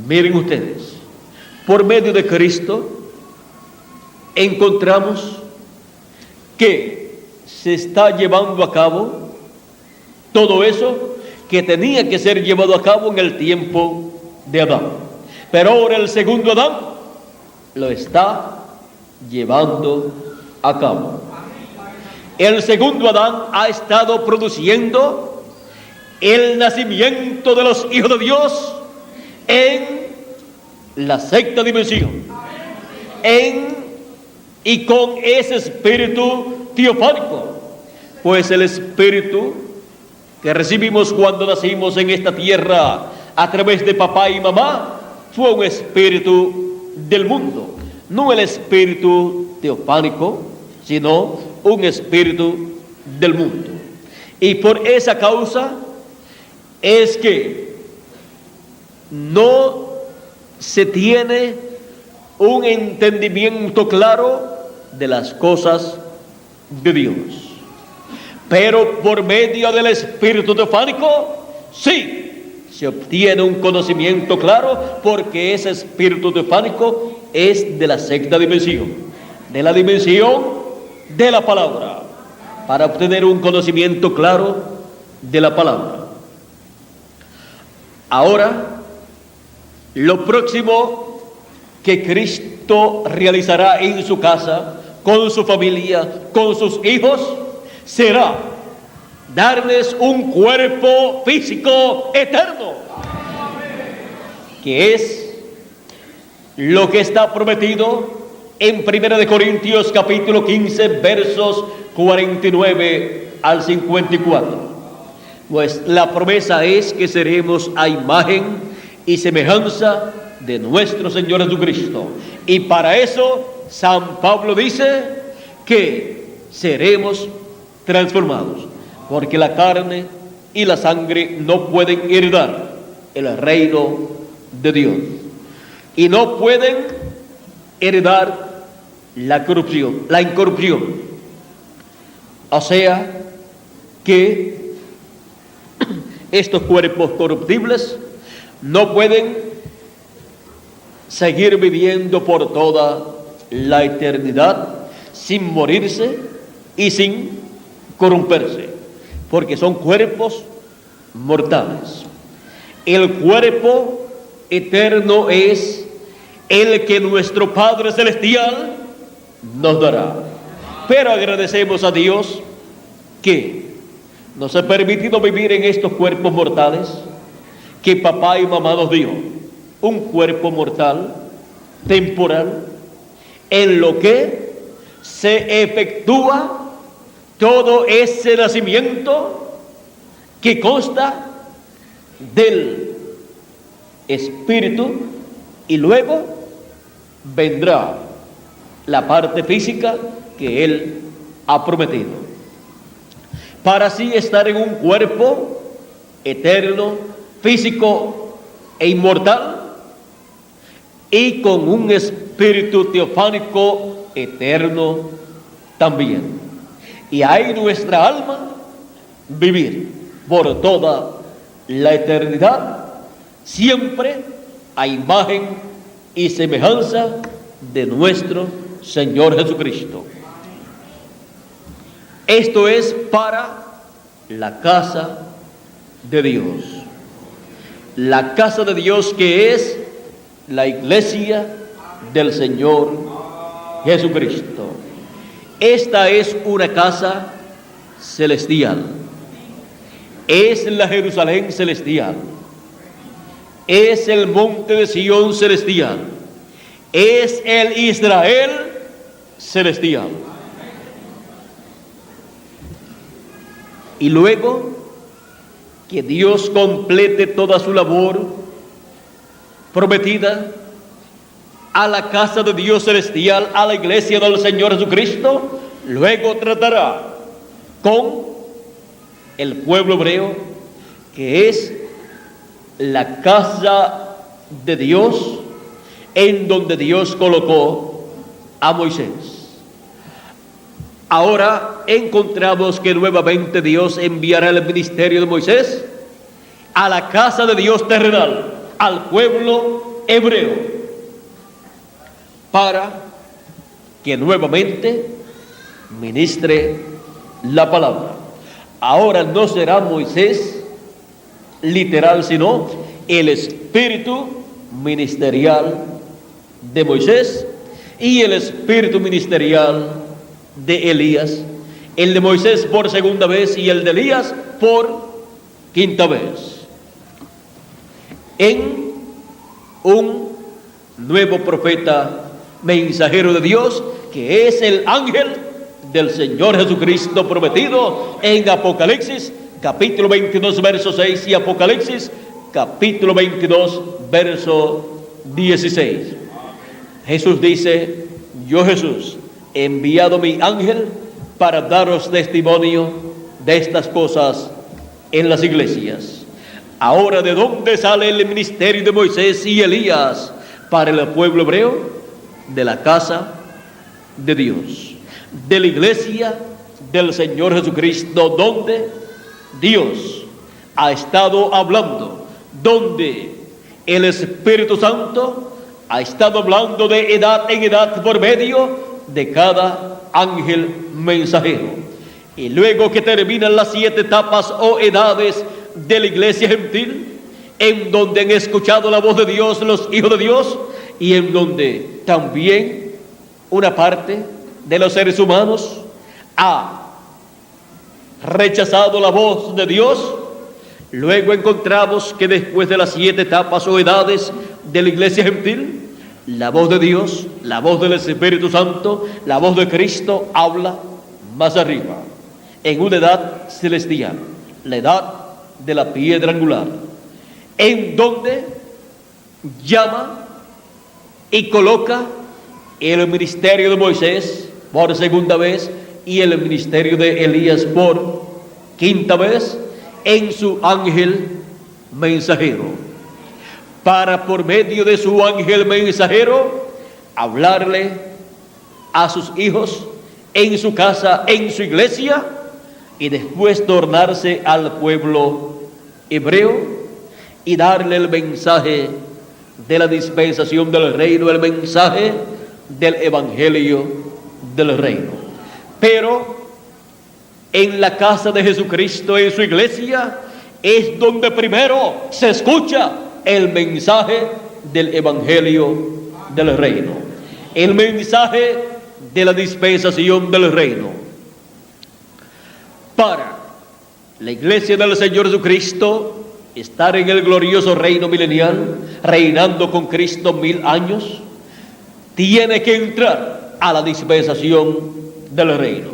miren ustedes, por medio de Cristo encontramos que se está llevando a cabo todo eso que tenía que ser llevado a cabo en el tiempo de Adán. Pero ahora el segundo Adán lo está llevando a cabo. El segundo Adán ha estado produciendo el nacimiento de los hijos de Dios en la sexta dimensión, y con ese espíritu teofánico, pues el espíritu que recibimos cuando nacimos en esta tierra a través de papá y mamá fue un espíritu del mundo, no el espíritu teofánico, sino un espíritu del mundo. Y por esa causa es que no se tiene un entendimiento claro de las cosas de Dios. Pero por medio del Espíritu teofánico, sí, se obtiene un conocimiento claro, porque ese Espíritu teofánico es de la sexta dimensión, de la dimensión de la palabra, para obtener un conocimiento claro de la palabra. Ahora, lo próximo que Cristo realizará en su casa, con su familia, con sus hijos, será darles un cuerpo físico eterno, que es lo que está prometido en 1 Corintios capítulo 15, versos 49 al 54. Pues la promesa es que seremos a imagen y semejanza de nuestro Señor Jesucristo. Y para eso San Pablo dice que seremos transformados, porque la carne y la sangre no pueden heredar el reino de Dios, y no pueden heredar la corrupción, la incorrupción. O sea que estos cuerpos corruptibles no pueden seguir viviendo por toda la eternidad sin morirse y sin corromperse, porque son cuerpos mortales. El cuerpo eterno es el que nuestro Padre Celestial nos dará. Pero agradecemos a Dios que nos ha permitido vivir en estos cuerpos mortales, que papá y mamá nos dio, un cuerpo mortal, temporal, en lo que se efectúa todo ese nacimiento que consta del espíritu, y luego vendrá la parte física que Él ha prometido, para así estar en un cuerpo eterno, físico e inmortal, y con un espíritu teofánico eterno también. Y ahí nuestra alma vivir por toda la eternidad, siempre a imagen y semejanza de nuestro Señor Jesucristo. Esto es para la casa de Dios. La casa de Dios, que es la iglesia del Señor Jesucristo. Esta es una casa celestial. Es la Jerusalén celestial. Es el monte de Sión celestial. Es el Israel celestial. Y luego que Dios complete toda su labor prometida a la casa de Dios celestial, a la iglesia del Señor Jesucristo, luego tratará con el pueblo hebreo, que es la casa de Dios, en donde Dios colocó a Moisés. Ahora encontramos que nuevamente Dios enviará el ministerio de Moisés a la casa de Dios terrenal, al pueblo hebreo, para que nuevamente ministre la palabra. Ahora no será Moisés literal, sino el espíritu ministerial de Moisés y el espíritu ministerial de Elías, el de Moisés por segunda vez y el de Elías por quinta vez, en un nuevo profeta mensajero de Dios, que es el ángel del Señor Jesucristo prometido en Apocalipsis capítulo 22 verso 6 y Apocalipsis capítulo 22 verso 16. Jesús dice: yo, Jesús, he enviado mi ángel para daros testimonio de estas cosas en las iglesias. Ahora, ¿de dónde sale el ministerio de Moisés y Elías para el pueblo hebreo? de la casa de Dios, de la iglesia del Señor Jesucristo, donde Dios ha estado hablando, donde el Espíritu Santo ha estado hablando de edad en edad por medio de cada ángel mensajero. Y luego que terminan las 7 etapas o edades de la iglesia gentil, en donde han escuchado la voz de Dios los hijos de Dios, y en donde también una parte de los seres humanos ha rechazado la voz de Dios, luego encontramos que después de las 7 etapas o edades de la iglesia gentil, la voz de Dios, la voz del Espíritu Santo, la voz de Cristo habla más arriba, en una edad celestial, la edad de la piedra angular, en donde llama y coloca el ministerio de Moisés por segunda vez y el ministerio de Elías por quinta vez en su ángel mensajero, para por medio de su ángel mensajero hablarle a sus hijos en su casa, en su iglesia, y después tornarse al pueblo hebreo y darle el mensaje de la dispensación del reino, el mensaje del evangelio del reino. Pero en la casa de Jesucristo, en su iglesia, es donde primero se escucha el mensaje del evangelio del reino, el mensaje de la dispensación del reino. Para la iglesia del Señor Jesucristo estar en el glorioso reino milenial, reinando con Cristo 1000 años, tiene que entrar a la dispensación del reino.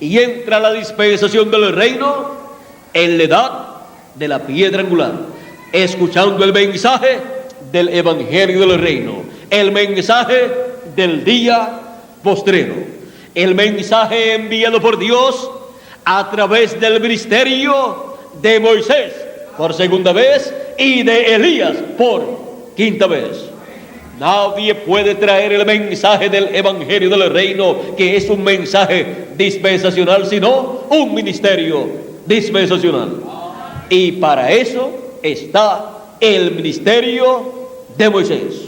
Y entra a la dispensación del reino en la edad de la piedra angular, escuchando el mensaje del evangelio del reino, el mensaje del día postrero, el mensaje enviado por Dios a través del ministerio de Moisés por segunda vez y de Elías por quinta vez. Nadie puede traer el mensaje del evangelio del reino, que es un mensaje dispensacional, sino un ministerio dispensacional. Y para eso está el ministerio de Moisés.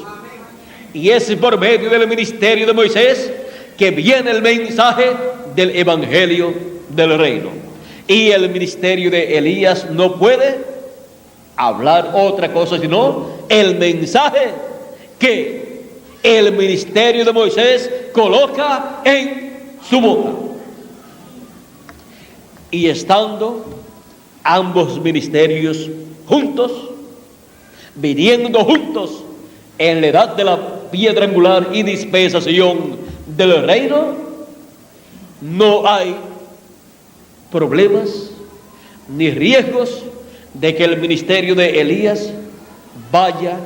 Y es por medio del ministerio de Moisés que viene el mensaje del evangelio del reino. Y el ministerio de Elías no puede hablar otra cosa sino el mensaje que el ministerio de Moisés coloca en su boca. Y estando ambos ministerios juntos, viniendo juntos en la edad de la piedra angular y dispensación del reino, no hay problemas ni riesgos de que el ministerio de Elías vaya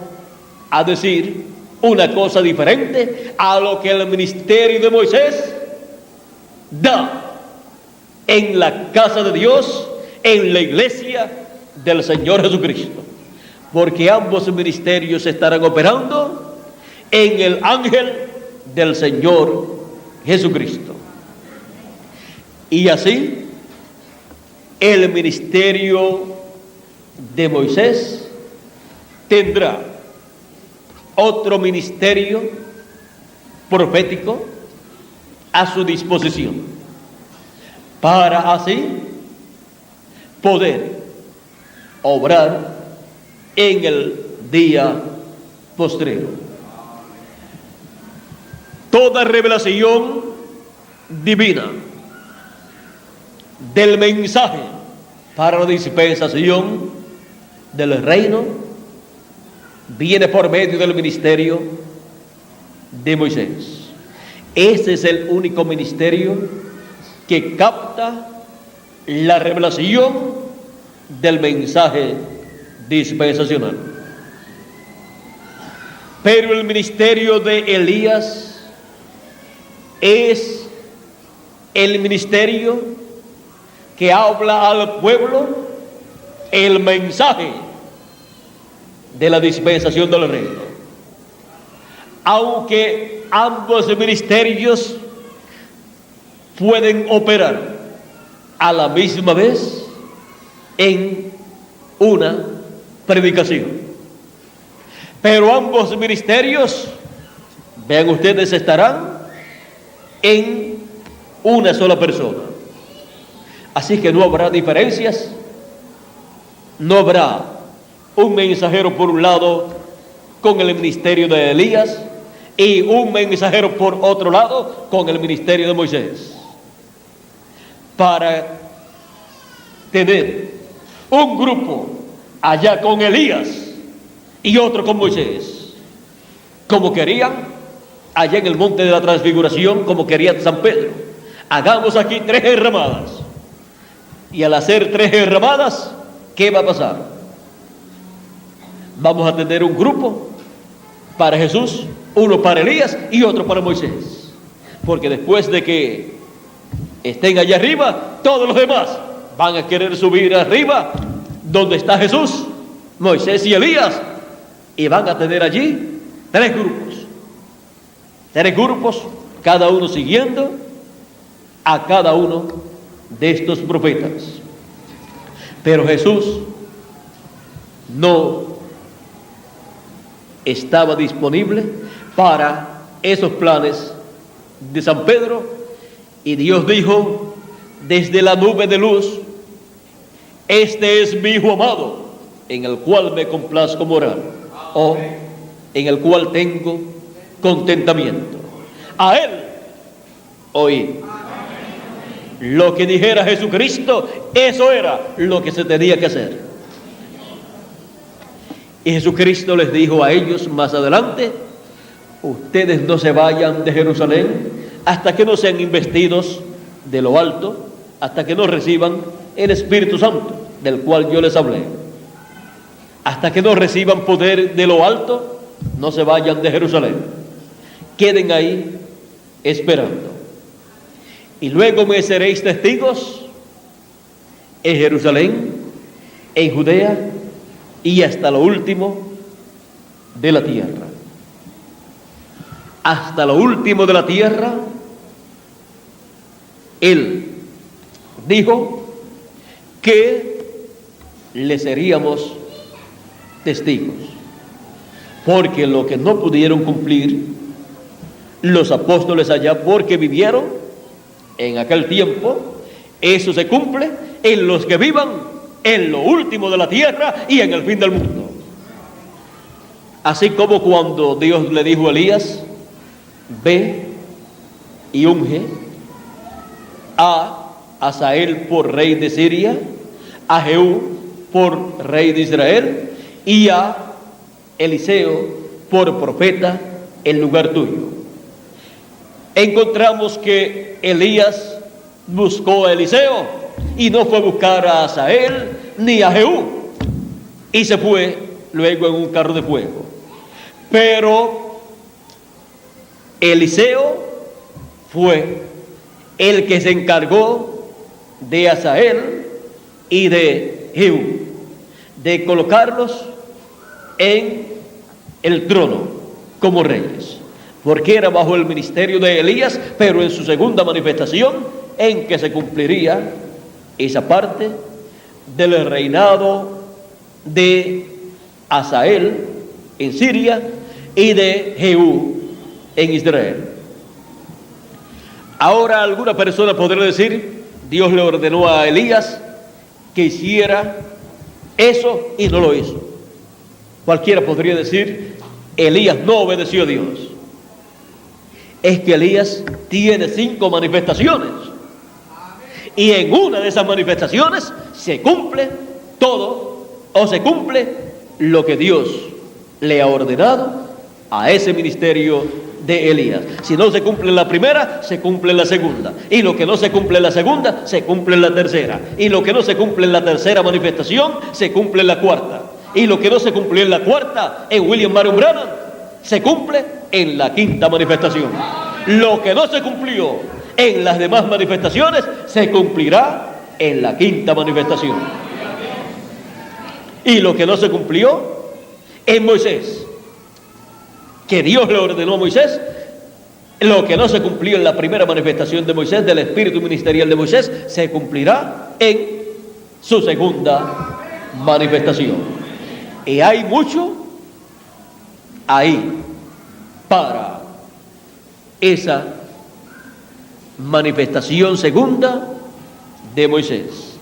a decir una cosa diferente a lo que el ministerio de Moisés da en la casa de Dios, en la iglesia del Señor Jesucristo, porque ambos ministerios estarán operando en el ángel del Señor Jesucristo. Y así el ministerio de Moisés tendrá otro ministerio profético a su disposición, para así poder obrar en el día postrero. Toda revelación divina del mensaje para la dispensación del reino viene por medio del ministerio de Moisés. Ese es el único ministerio que capta la revelación del mensaje dispensacional. Pero el ministerio de Elías es el ministerio que habla al pueblo el mensaje de la dispensación del reino. aunque ambos ministerios pueden operar a la misma vez en una predicación. Pero ambos ministerios, vean ustedes, estarán en una sola persona. Así que no habrá diferencias, no habrá un mensajero por un lado con el ministerio de Elías y un mensajero por otro lado con el ministerio de Moisés. Para tener un grupo allá con Elías y otro con Moisés, como querían allá en el monte de la transfiguración, como quería San Pedro. Hagamos aquí 3 enramadas, y al hacer 3 enramadas, ¿qué va a pasar? Vamos a tener un grupo para Jesús, uno para Elías y otro para Moisés, porque después de que estén allá arriba, todos los demás van a querer subir arriba donde está Jesús, Moisés y Elías, y van a tener allí 3 grupos, cada uno siguiendo a cada uno de estos profetas. Pero Jesús no estaba disponible para esos planes de San Pedro, y Dios dijo desde la nube de luz: este es mi Hijo amado, en el cual me complazco morar, o en el cual tengo contentamiento. A él oí. Lo que dijera Jesucristo, eso era lo que se tenía que hacer. Y Jesucristo les dijo a ellos más adelante: ustedes no se vayan de Jerusalén hasta que no sean investidos de lo alto, hasta que no reciban el Espíritu Santo, del cual yo les hablé. Hasta que no reciban poder de lo alto, no se vayan de Jerusalén. Queden ahí esperando. Y luego me seréis testigos en Jerusalén, en Judea y hasta lo último de la tierra. Hasta lo último de la tierra. Él dijo que le seríamos testigos, porque lo que no pudieron cumplir los apóstoles allá, porque vivieron en aquel tiempo, eso se cumple en los que vivan en lo último de la tierra y en el fin del mundo. Así como cuando Dios le dijo a Elías: ve y unge a Hazael por rey de Siria, a Jehú por rey de Israel y a Eliseo por profeta en lugar tuyo. Encontramos que Elías buscó a Eliseo y no fue a buscar a Hazael ni a Jehú, y se fue luego en un carro de fuego. Pero Eliseo fue el que se encargó de Hazael y de Jehú, de colocarlos en el trono como reyes, porque era bajo el ministerio de Elías, pero en su segunda manifestación, en que se cumpliría esa parte del reinado de Hazael en Siria y de Jehú en Israel. Ahora alguna persona podrá decir: Dios le ordenó a Elías que hiciera eso y no lo hizo. Cualquiera podría decir: Elías no obedeció a Dios. Es que Elías tiene 5 manifestaciones, y en una de esas manifestaciones se cumple todo, o se cumple lo que Dios le ha ordenado a ese ministerio de Elías. Si no se cumple en la primera, se cumple en la segunda, y lo que no se cumple en la segunda, se cumple en la tercera, y lo que no se cumple en la tercera manifestación, se cumple en la cuarta, y lo que no se cumplió en la cuarta, en William Marion Branham, se cumple en la quinta manifestación. Lo que no se cumplió en las demás manifestaciones, se cumplirá en la quinta manifestación. Y lo que no se cumplió en Moisés, que Dios le ordenó a Moisés, lo que no se cumplió en la primera manifestación de Moisés, del espíritu ministerial de Moisés, se cumplirá en su segunda manifestación. Y hay mucho ahí para esa manifestación segunda de Moisés.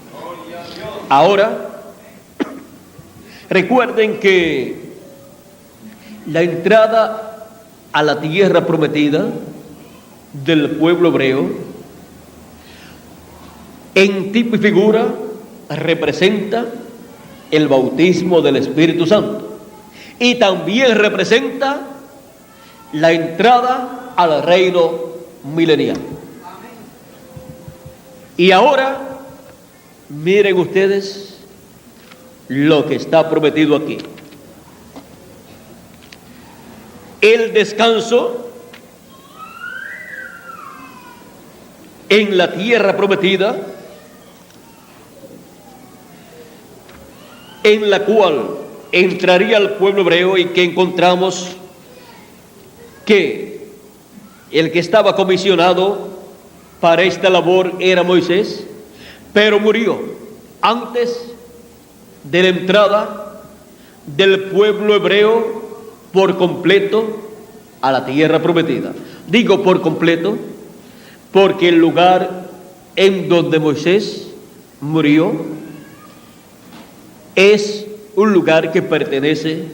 Ahora, recuerden que la entrada a la tierra prometida del pueblo hebreo, en tipo y figura, representa el bautismo del Espíritu Santo y también representa la entrada al reino milenial. Y ahora miren ustedes lo que está prometido aquí: el descanso en la tierra prometida, en la cual entraría el pueblo hebreo, y que encontramos que el que estaba comisionado para esta labor era Moisés, pero murió antes de la entrada del pueblo hebreo por completo a la tierra prometida. Digo por completo porque el lugar en donde Moisés murió es un lugar que pertenece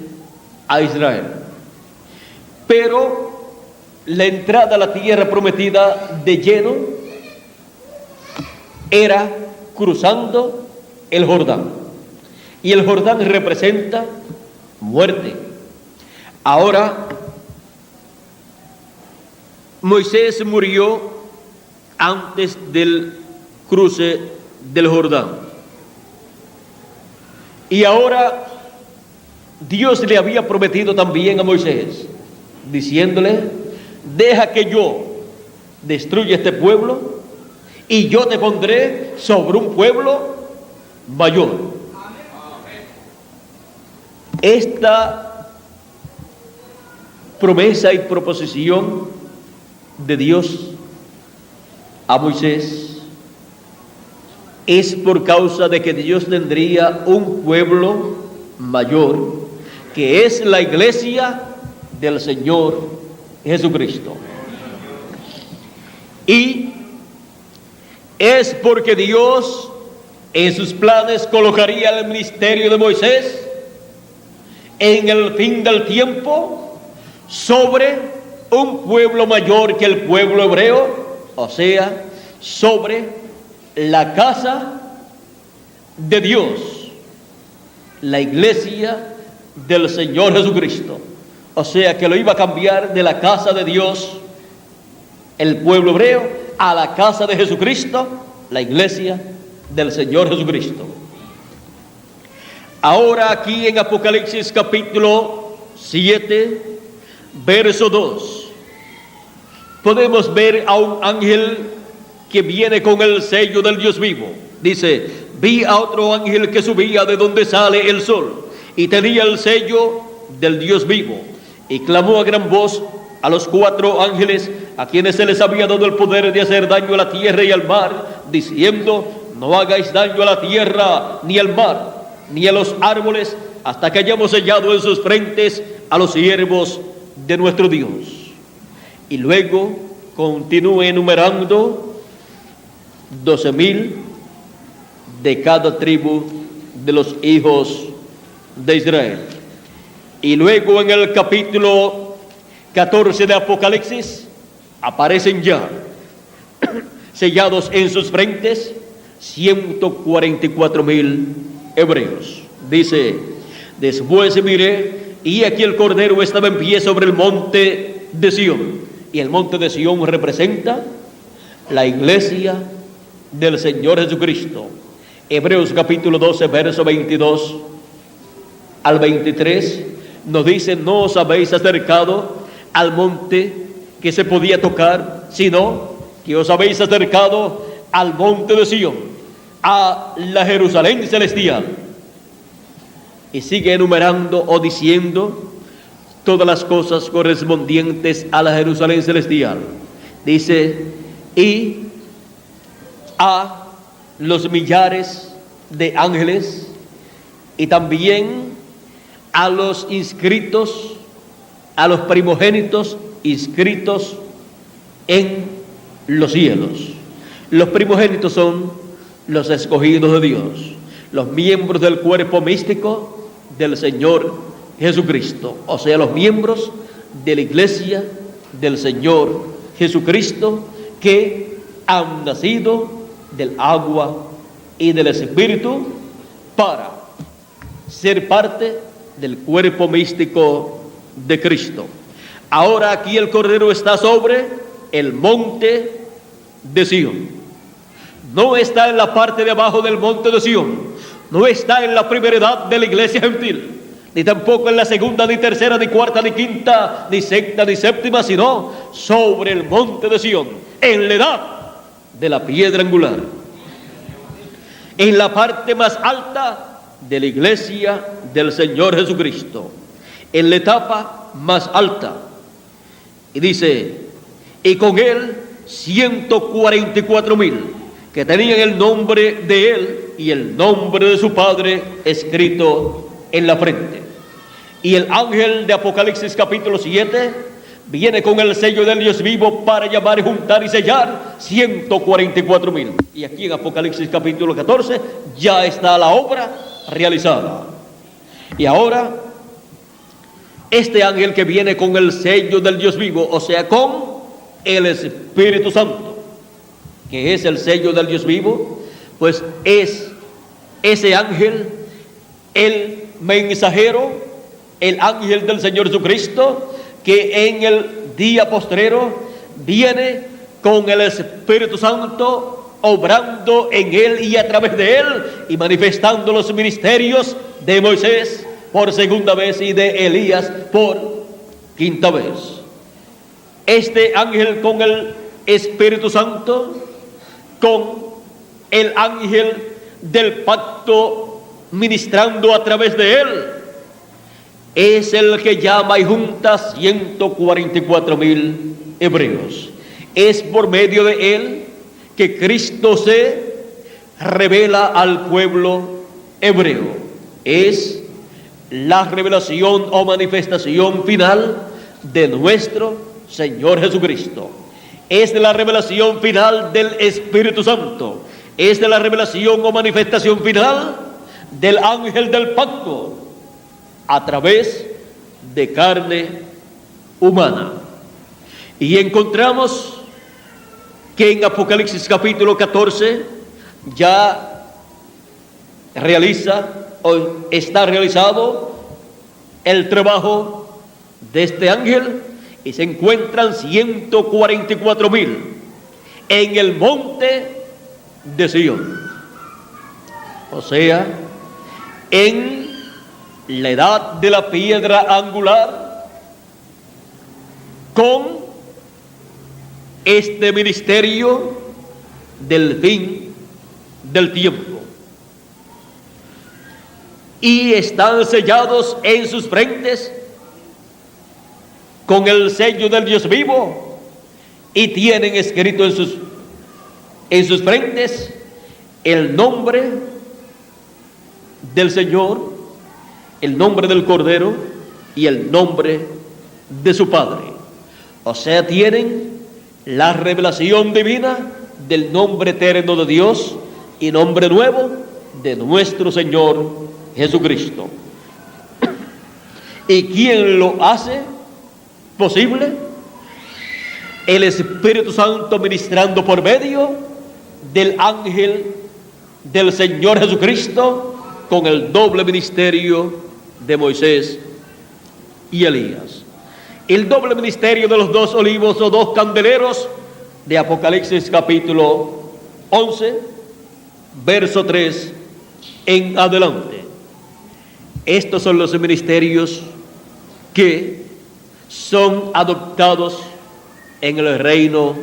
a Israel. Pero la entrada a la tierra prometida de lleno era cruzando el Jordán. Y el Jordán representa muerte. Ahora, Moisés murió antes del cruce del Jordán. Y ahora Dios le había prometido también a Moisés, diciéndole: deja que yo destruya este pueblo y yo te pondré sobre un pueblo mayor. Esta promesa y proposición de Dios a Moisés es por causa de que Dios tendría un pueblo mayor, que es la iglesia del Señor Jesucristo. Y es porque Dios en sus planes colocaría el ministerio de Moisés en el fin del tiempo sobre un pueblo mayor que el pueblo hebreo, o sea, sobre la casa de Dios, la iglesia del Señor Jesucristo. O sea, que lo iba a cambiar de la casa de Dios, el pueblo hebreo, a la casa de Jesucristo, la iglesia del Señor Jesucristo. Ahora aquí en Apocalipsis capítulo 7, verso 2, podemos ver a un ángel que viene con el sello del Dios vivo. Dice: vi a otro ángel que subía de donde sale el sol y tenía el sello del Dios vivo, y clamó a gran voz a los 4 ángeles a quienes se les había dado el poder de hacer daño a la tierra y al mar, diciendo: no hagáis daño a la tierra, ni al mar, ni a los árboles, hasta que hayamos sellado en sus frentes a los siervos de nuestro Dios. Y luego continúe enumerando 12,000 de cada tribu de los hijos de Israel. Y luego en el capítulo 14 de Apocalipsis aparecen ya sellados en sus frentes 144,000 hebreos. Dice: después miré y aquí el Cordero estaba en pie sobre el monte de Sión. Y el monte de Sión representa la iglesia del Señor Jesucristo. Hebreos capítulo 12, verso 22 al 23 nos dice: no os habéis acercado al monte que se podía tocar, sino que os habéis acercado al monte de Sión, a la Jerusalén celestial. Y sigue enumerando o diciendo todas las cosas correspondientes a la Jerusalén celestial. Dice, y a los millares de ángeles y también a los inscritos, a los primogénitos inscritos en los cielos. Los primogénitos son los escogidos de Dios, los miembros del cuerpo místico del Señor Jesucristo, o sea, los miembros de la iglesia del Señor Jesucristo que han nacido del agua y del Espíritu para ser parte del cuerpo místico de Cristo. Ahora aquí el Cordero está sobre el monte de Sión. No está en la parte de abajo del monte de Sión. No está en la primera edad de la iglesia gentil, ni tampoco en la segunda, ni tercera, ni cuarta, ni quinta, ni sexta, ni séptima, sino sobre el monte de Sión, en la edad de la piedra angular, en la parte más alta de la iglesia del Señor Jesucristo, en la etapa más alta. Y dice, y con él 144,000 que tenían el nombre de él y el nombre de su padre escrito en la frente. Y el ángel de Apocalipsis capítulo 7 viene con el sello del Dios vivo para llamar, juntar y sellar 144,000. Y aquí en Apocalipsis capítulo 14 ya está la obra realizada. Y ahora este ángel que viene con el sello del Dios vivo, o sea, con el Espíritu Santo, que es el sello del Dios vivo, pues es ese ángel, el mensajero, el ángel del Señor Jesucristo, que en el día postrero viene con el Espíritu Santo, obrando en él y a través de él, y manifestando los ministerios de Moisés por segunda vez y de Elías por quinta vez. Este ángel con el Espíritu Santo, con el ángel del pacto ministrando a través de él, es el que llama y junta 144,000 hebreos. Es por medio de él que Cristo se revela al pueblo hebreo. Es la revelación o manifestación final de nuestro Señor Jesucristo. Es de la revelación final del Espíritu Santo. Es de la revelación o manifestación final del ángel del pacto a través de carne humana. Y encontramos que en Apocalipsis capítulo 14 ya realiza o está realizado el trabajo de este ángel, y se encuentran 144,000 en el monte de Sión, o sea, en la edad de la piedra angular, con este ministerio del fin del tiempo, y están sellados en sus frentes con el sello del Dios vivo, y tienen escrito en sus frentes el nombre del Señor, el nombre del Cordero y el nombre de su Padre. O sea, tienen la revelación divina del nombre eterno de Dios y nombre nuevo de nuestro Señor Jesucristo. ¿Y quién lo hace posible? El Espíritu Santo ministrando por medio del ángel del Señor Jesucristo, con el doble ministerio de Moisés y Elías. El doble ministerio de los dos olivos o dos candeleros de Apocalipsis capítulo 11, verso 3 en adelante. Estos son los ministerios que son adoptados en el reino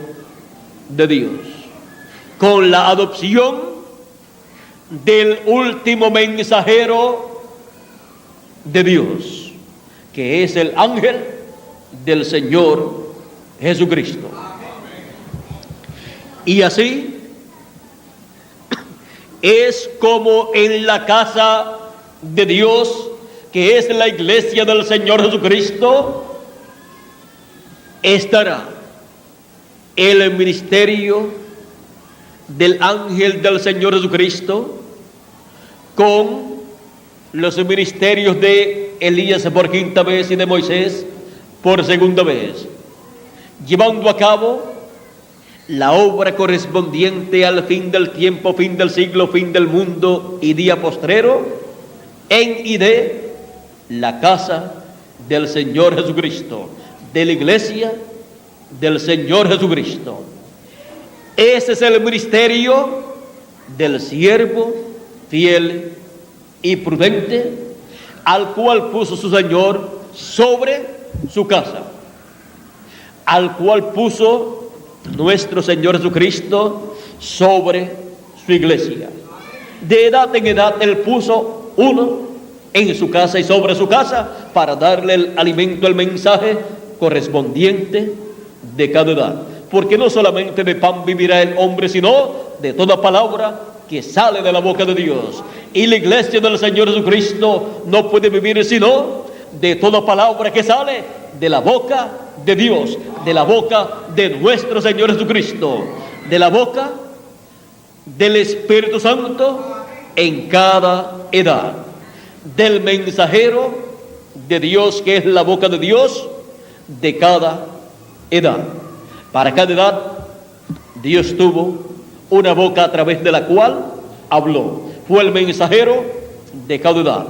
de Dios, con la adopción del último mensajero de Dios, que es el ángel del Señor Jesucristo. Y así es como en la casa de Dios, que es la iglesia del Señor Jesucristo, estará el ministerio del ángel del Señor Jesucristo con los ministerios de Elías por quinta vez y de Moisés por segunda vez, llevando a cabo la obra correspondiente al fin del tiempo, fin del siglo, fin del mundo y día postrero, en y de la casa del Señor Jesucristo, de la iglesia del Señor Jesucristo. Ese es el ministerio del siervo fiel y prudente, al cual puso su Señor sobre su casa, al cual puso nuestro Señor Jesucristo sobre su iglesia. De edad en edad Él puso uno en su casa y sobre su casa para darle el alimento, el mensaje correspondiente de cada edad. Porque no solamente de pan vivirá el hombre, sino de toda palabra que sale de la boca de Dios. Y la iglesia del Señor Jesucristo no puede vivir sino de toda palabra que sale de la boca de Dios, de la boca de nuestro Señor Jesucristo, de la boca del Espíritu Santo en cada edad, del mensajero de Dios, que es la boca de Dios, de cada edad. Para cada edad Dios tuvo una boca a través de la cual habló. Fue el mensajero de cada edad.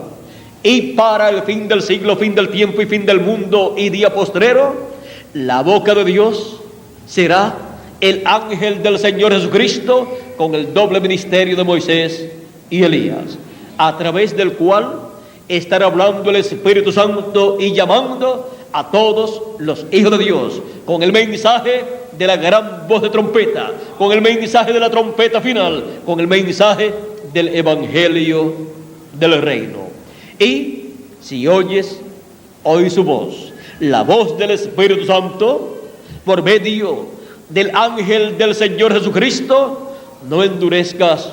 Y para el fin del siglo, fin del tiempo y fin del mundo y día postrero, la boca de Dios será el ángel del Señor Jesucristo con el doble ministerio de Moisés y Elías, a través del cual estará hablando el Espíritu Santo y llamando a todos los hijos de Dios con el mensaje de la gran voz de trompeta, con el mensaje de la trompeta final, con el mensaje del evangelio del reino. Y si oyes hoy su voz, la voz del Espíritu Santo, por medio del ángel del Señor Jesucristo, no endurezcas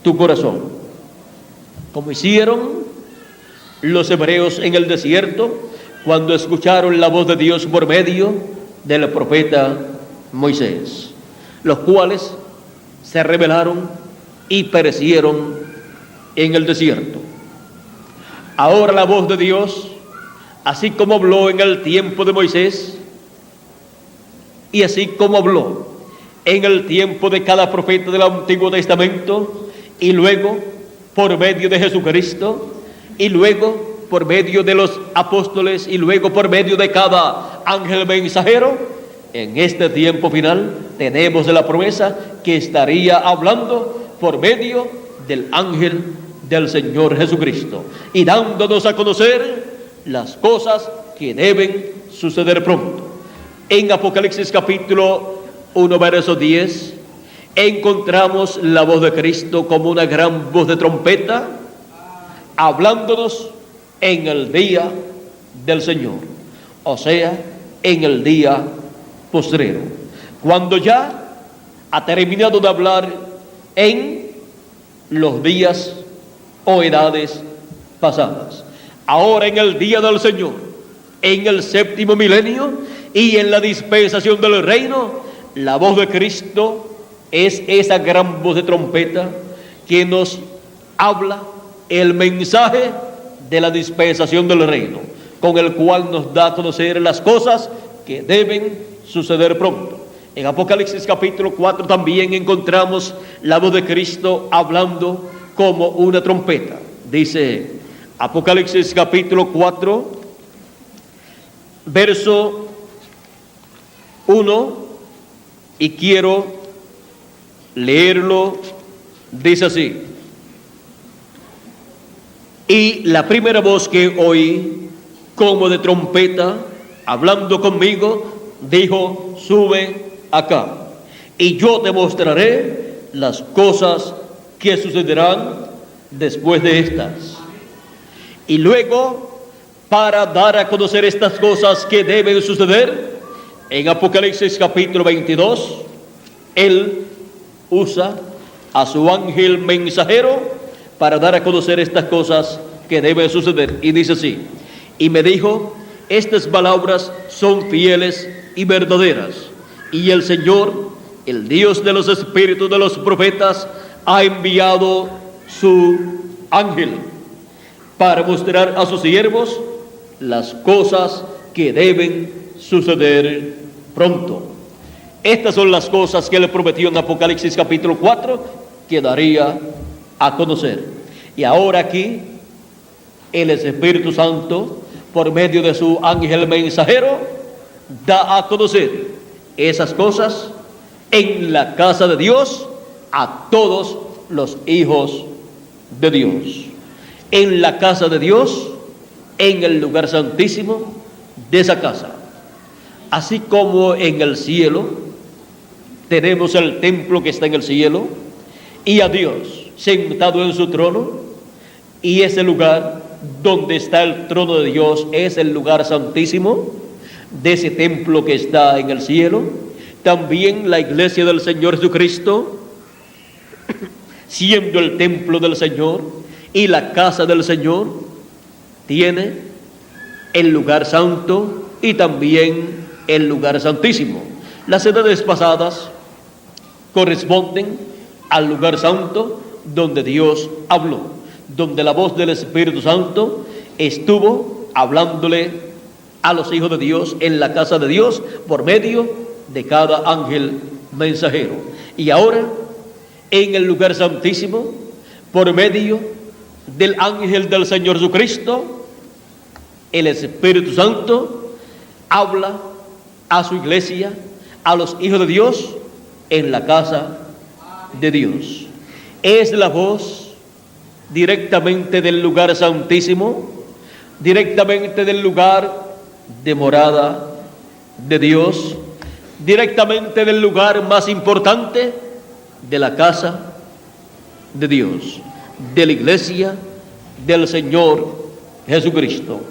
tu corazón, como hicieron los hebreos en el desierto cuando escucharon la voz de Dios por medio del profeta Moisés, los cuales se rebelaron y perecieron en el desierto. Ahora la voz de Dios, así como habló en el tiempo de Moisés y así como habló en el tiempo de cada profeta del Antiguo Testamento, y luego por medio de Jesucristo, y luego por medio de los apóstoles, y luego por medio de cada ángel mensajero, en este tiempo final tenemos la promesa que estaría hablando por medio del ángel del Señor Jesucristo y dándonos a conocer las cosas que deben suceder pronto. En Apocalipsis capítulo 1 verso 10 encontramos la voz de Cristo como una gran voz de trompeta hablándonos en el día del Señor, o sea, en el día postrero, cuando ya ha terminado de hablar en los días o edades pasadas. Ahora en el día del Señor, en el séptimo milenio y en la dispensación del reino, la voz de Cristo es esa gran voz de trompeta que nos habla el mensaje de la dispensación del reino, con el cual nos da a conocer las cosas que deben suceder pronto. En Apocalipsis capítulo 4 también encontramos la voz de Cristo hablando como una trompeta. Dice Apocalipsis capítulo 4, verso 1, y quiero leerlo. Dice así: y la primera voz que oí como de trompeta hablando conmigo dijo: sube acá, y yo te mostraré las cosas que sucederán después de estas. Y luego para dar a conocer estas cosas que deben suceder. En Apocalipsis capítulo 22, Él usa a su ángel mensajero para dar a conocer estas cosas que deben suceder. Y dice así: y me dijo, estas palabras son fieles y verdaderas, y el Señor, el Dios de los espíritus de los profetas, ha enviado su ángel para mostrar a sus siervos las cosas que deben suceder pronto. Estas son las cosas que Él prometió en Apocalipsis capítulo 4 que daría a conocer. Y ahora aquí el Espíritu Santo, por medio de su ángel mensajero, da a conocer esas cosas en la casa de Dios a todos los hijos de Dios. En la casa de Dios, en el lugar santísimo de esa casa. Así como en el cielo tenemos el templo que está en el cielo y a Dios sentado en su trono, y ese lugar donde está el trono de Dios es el lugar santísimo de ese templo que está en el cielo. También la iglesia del Señor Jesucristo, siendo el templo del Señor y la casa del Señor, tiene el lugar santo y también el lugar santísimo. Las edades pasadas corresponden al lugar santo donde Dios habló, donde la voz del Espíritu Santo estuvo hablándole a los hijos de Dios en la casa de Dios por medio de cada ángel mensajero. Y ahora en el lugar santísimo, por medio del ángel del Señor Jesucristo, el Espíritu Santo habla a su iglesia, a los hijos de Dios en la casa de Dios. Es la voz directamente del lugar santísimo, directamente del lugar de morada de Dios, directamente del lugar más importante de la casa de Dios, de la iglesia del Señor Jesucristo.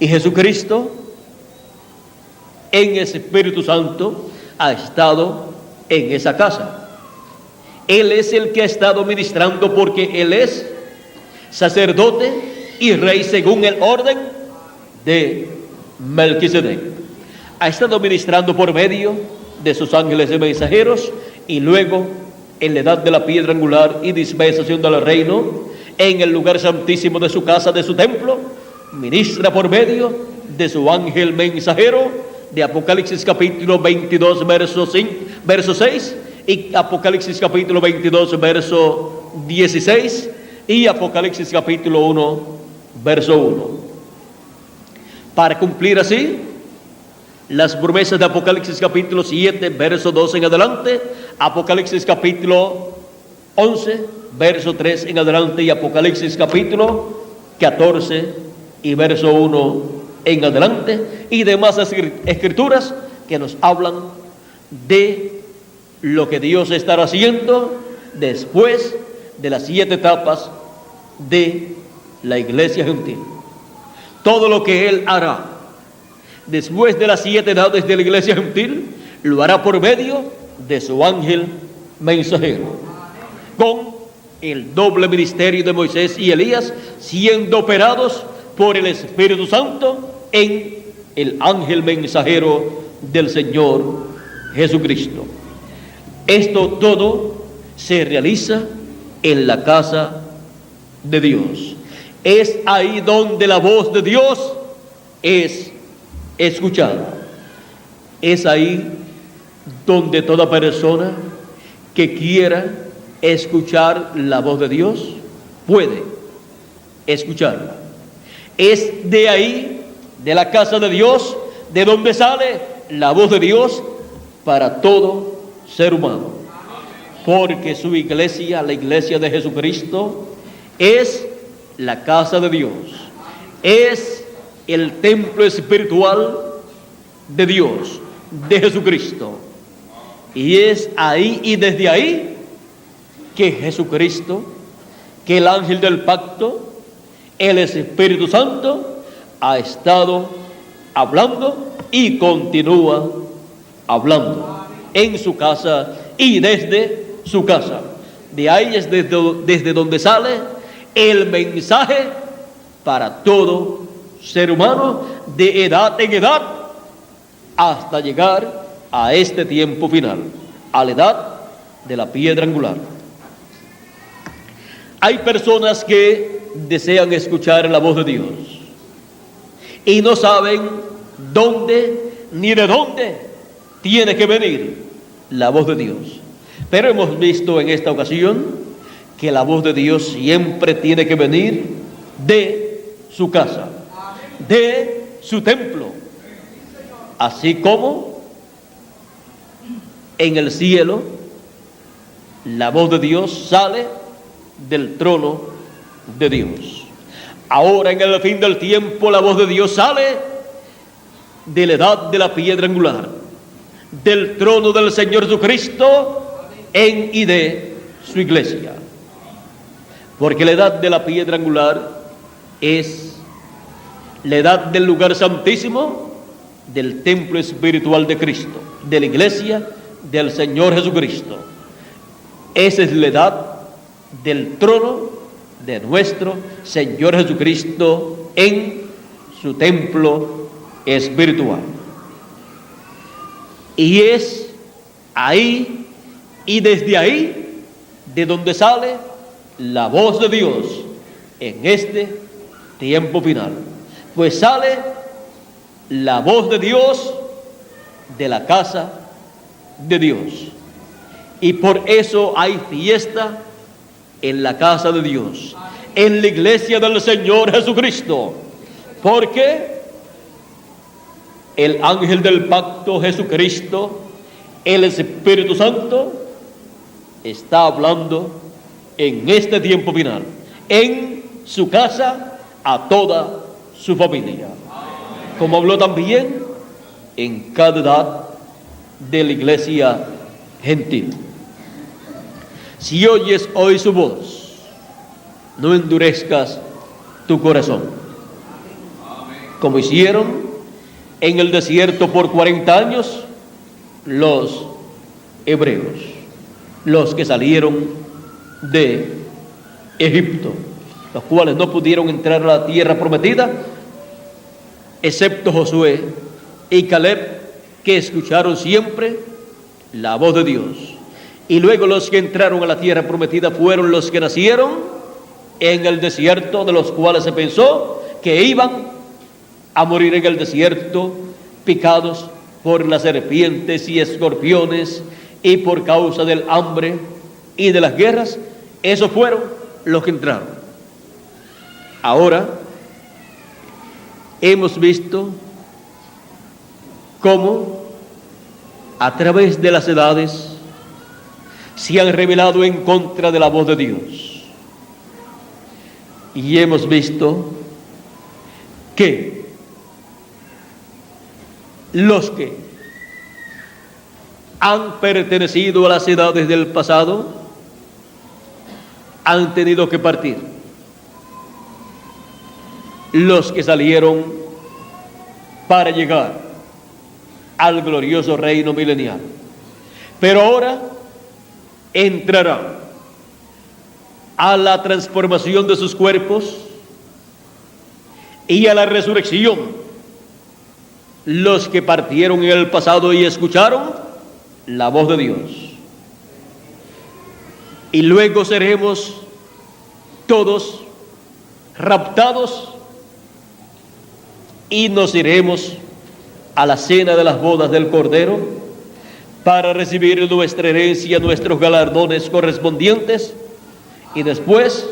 Y Jesucristo, en ese Espíritu Santo, ha estado en esa casa. Él es el que ha estado ministrando, porque Él es sacerdote y rey según el orden de Melquisedec. Ha estado ministrando por medio de sus ángeles y mensajeros, y luego en la edad de la piedra angular y dispensación del reino, en el lugar santísimo de su casa, de su templo, ministra por medio de su ángel mensajero, de Apocalipsis capítulo 22 verso 6, y Apocalipsis capítulo 22 verso 16, y Apocalipsis capítulo 1 verso 1. Para cumplir así las promesas de Apocalipsis capítulo 7 verso 2 en adelante, Apocalipsis capítulo 11 verso 3 en adelante, y Apocalipsis capítulo 14 y verso 1 en adelante, y demás escrituras que nos hablan de lo que Dios estará haciendo después de las 7 etapas de la iglesia gentil. Todo lo que Él hará después de las 7 edades de la iglesia gentil, lo hará por medio de su ángel mensajero, con el doble ministerio de Moisés y Elías siendo operados por el Espíritu Santo en el ángel mensajero del Señor Jesucristo. Esto todo se realiza en la casa de Dios. Es ahí donde la voz de Dios es escuchada. Es ahí donde toda persona que quiera escuchar la voz de Dios puede escucharla. Es de ahí, de la casa de Dios, de donde sale la voz de Dios para todo ser humano. Porque su iglesia, la iglesia de Jesucristo, es la casa de Dios, es el templo espiritual de Dios, de Jesucristo. Y es ahí y desde ahí que Jesucristo, que el ángel del pacto, el Espíritu Santo, ha estado hablando y continúa hablando en su casa y desde su casa. De ahí es desde donde sale el mensaje para todo ser humano de edad en edad hasta llegar a este tiempo final, a la edad de la piedra angular. Hay personas que desean escuchar la voz de Dios y no saben dónde ni de dónde tiene que venir la voz de Dios. Pero hemos visto en esta ocasión que la voz de Dios siempre tiene que venir de su casa, de su templo, así como en el cielo la voz de Dios sale del trono de Dios. Ahora en el fin del tiempo la voz de Dios sale de la edad de la piedra angular, del trono del Señor Jesucristo en y de su iglesia. Porque la edad de la piedra angular es la edad del lugar santísimo, del templo espiritual de Cristo, de la iglesia del Señor Jesucristo. Esa es la edad del trono de nuestro Señor Jesucristo en su templo espiritual. Y es ahí y desde ahí de donde sale la voz de Dios en este tiempo final. Pues sale la voz de Dios de la casa de Dios. Y por eso hay fiesta en la casa de Dios, en la iglesia del Señor Jesucristo, porque el ángel del pacto Jesucristo, el Espíritu Santo, está hablando en este tiempo final, en su casa, a toda su familia, como habló también en cada edad de la iglesia gentil. Si oyes hoy su voz, no endurezcas tu corazón, como hicieron en el desierto por 40 años los hebreos, los que salieron de Egipto, los cuales no pudieron entrar a la tierra prometida, excepto Josué y Caleb, que escucharon siempre la voz de Dios. Y luego los que entraron a la tierra prometida fueron los que nacieron en el desierto, de los cuales se pensó que iban a morir en el desierto, picados por las serpientes y escorpiones y por causa del hambre y de las guerras. Esos fueron los que entraron. Ahora hemos visto cómo a través de las edades se han rebelado en contra de la voz de Dios. Y hemos visto que los que han pertenecido a las edades del pasado han tenido que partir. Los que salieron para llegar al glorioso reino milenial. Pero ahora entrarán a la transformación de sus cuerpos y a la resurrección los que partieron en el pasado y escucharon la voz de Dios. Y luego seremos todos raptados y nos iremos a la cena de las bodas del Cordero para recibir nuestra herencia, nuestros galardones correspondientes, y después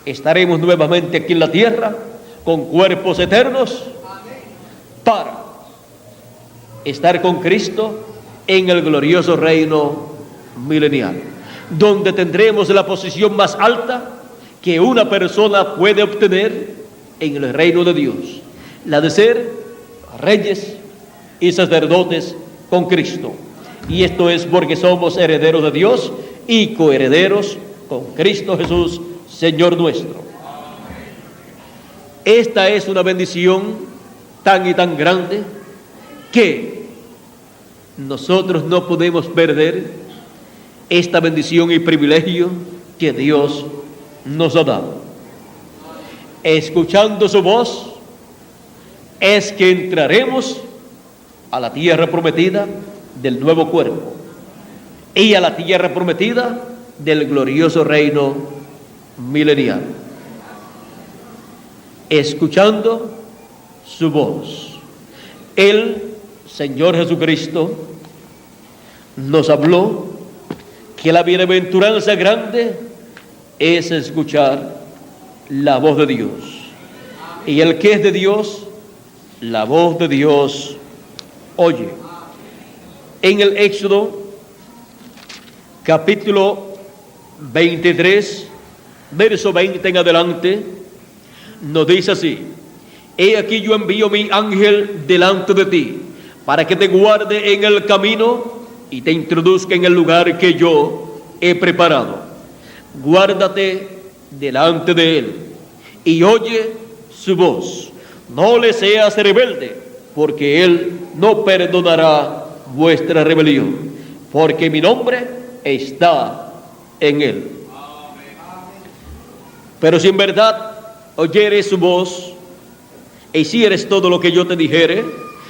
estaremos nuevamente aquí en la tierra con cuerpos eternos para estar con Cristo en el glorioso reino milenial, donde tendremos la posición más alta que una persona puede obtener en el reino de Dios, la de ser reyes y sacerdotes con Cristo. Y esto es porque somos herederos de Dios y coherederos con Cristo Jesús, Señor nuestro. Esta es una bendición tan y tan grande que nosotros no podemos perder esta bendición y privilegio que Dios nos ha dado. Escuchando su voz es que entraremos a la tierra prometida del nuevo cuerpo y a la tierra prometida del glorioso reino milenial. Escuchando su voz, el Señor Jesucristo nos habló que la bienaventuranza grande es escuchar la voz de Dios. Y el que es de Dios, la voz de Dios oye. En el Éxodo, capítulo 23, verso 20 en adelante, nos dice así: he aquí yo envío mi ángel delante de ti, para que te guarde en el camino y te introduzca en el lugar que yo he preparado. Guárdate delante de él y oye su voz. No le seas rebelde, porque él no perdonará vuestra rebelión, porque mi nombre está en él. Pero si en verdad oyeres su voz e hicieres todo lo que yo te dijere,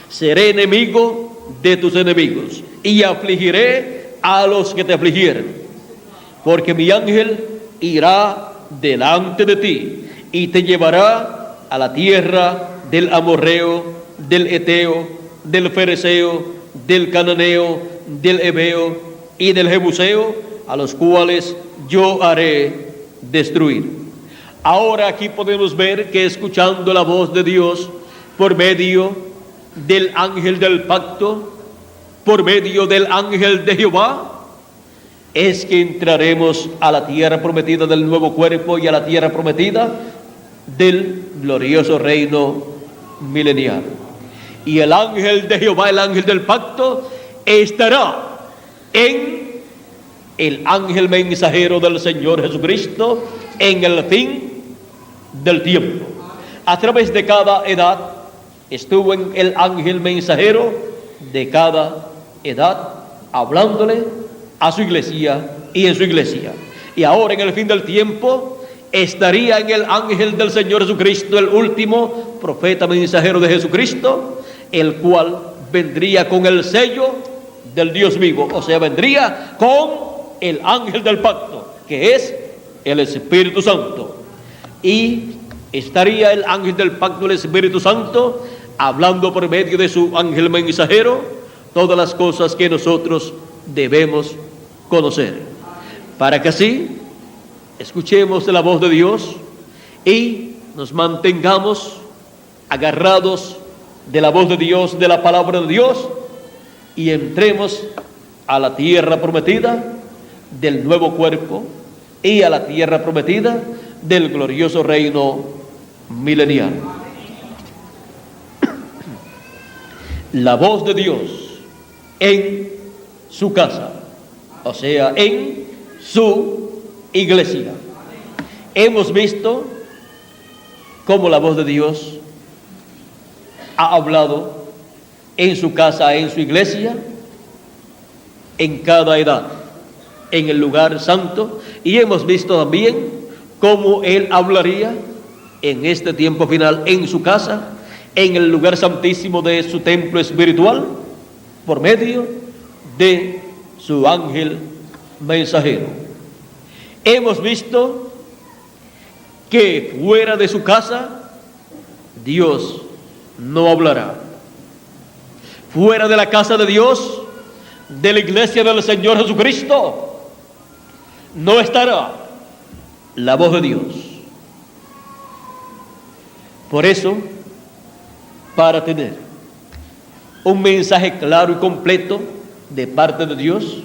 seré enemigo de tus enemigos y afligiré a los que te afligieren. Porque mi ángel irá delante de ti y te llevará a la tierra del amorreo, del eteo, del fereceo, del cananeo, del heveo y del jebuseo, a los cuales yo haré destruir. Ahora aquí podemos ver que escuchando la voz de Dios por medio del ángel del pacto, por medio del ángel de Jehová, es que entraremos a la tierra prometida del nuevo cuerpo y a la tierra prometida del glorioso reino milenial. Y el ángel de Jehová, el ángel del pacto, estará en el ángel mensajero del Señor Jesucristo en el fin del tiempo. A través de cada edad estuvo en el ángel mensajero de cada edad, hablándole a su iglesia y en su iglesia. Y ahora en el fin del tiempo estaría en el ángel del Señor Jesucristo, el último profeta mensajero de Jesucristo, el cual vendría con el sello del Dios vivo, o sea, vendría con el ángel del pacto, que es el Espíritu Santo. Y estaría el ángel del pacto, el Espíritu Santo, hablando por medio de su ángel mensajero todas las cosas que nosotros debemos conocer, para que así escuchemos la voz de Dios y nos mantengamos agarrados de la voz de Dios, de la palabra de Dios, y entremos a la tierra prometida del nuevo cuerpo y a la tierra prometida del glorioso reino milenial. La voz de Dios en su casa, o sea, en su iglesia. Hemos visto cómo la voz de Dios ha hablado en su casa, en su iglesia, en cada edad, en el lugar santo, y hemos visto también cómo Él hablaría en este tiempo final en su casa, en el lugar santísimo de su templo espiritual, por medio de su ángel mensajero. Hemos visto que fuera de su casa Dios no hablará. Fuera de la casa de Dios, de la iglesia del Señor Jesucristo, no estará la voz de Dios. Por eso, para tener un mensaje claro y completo de parte de Dios,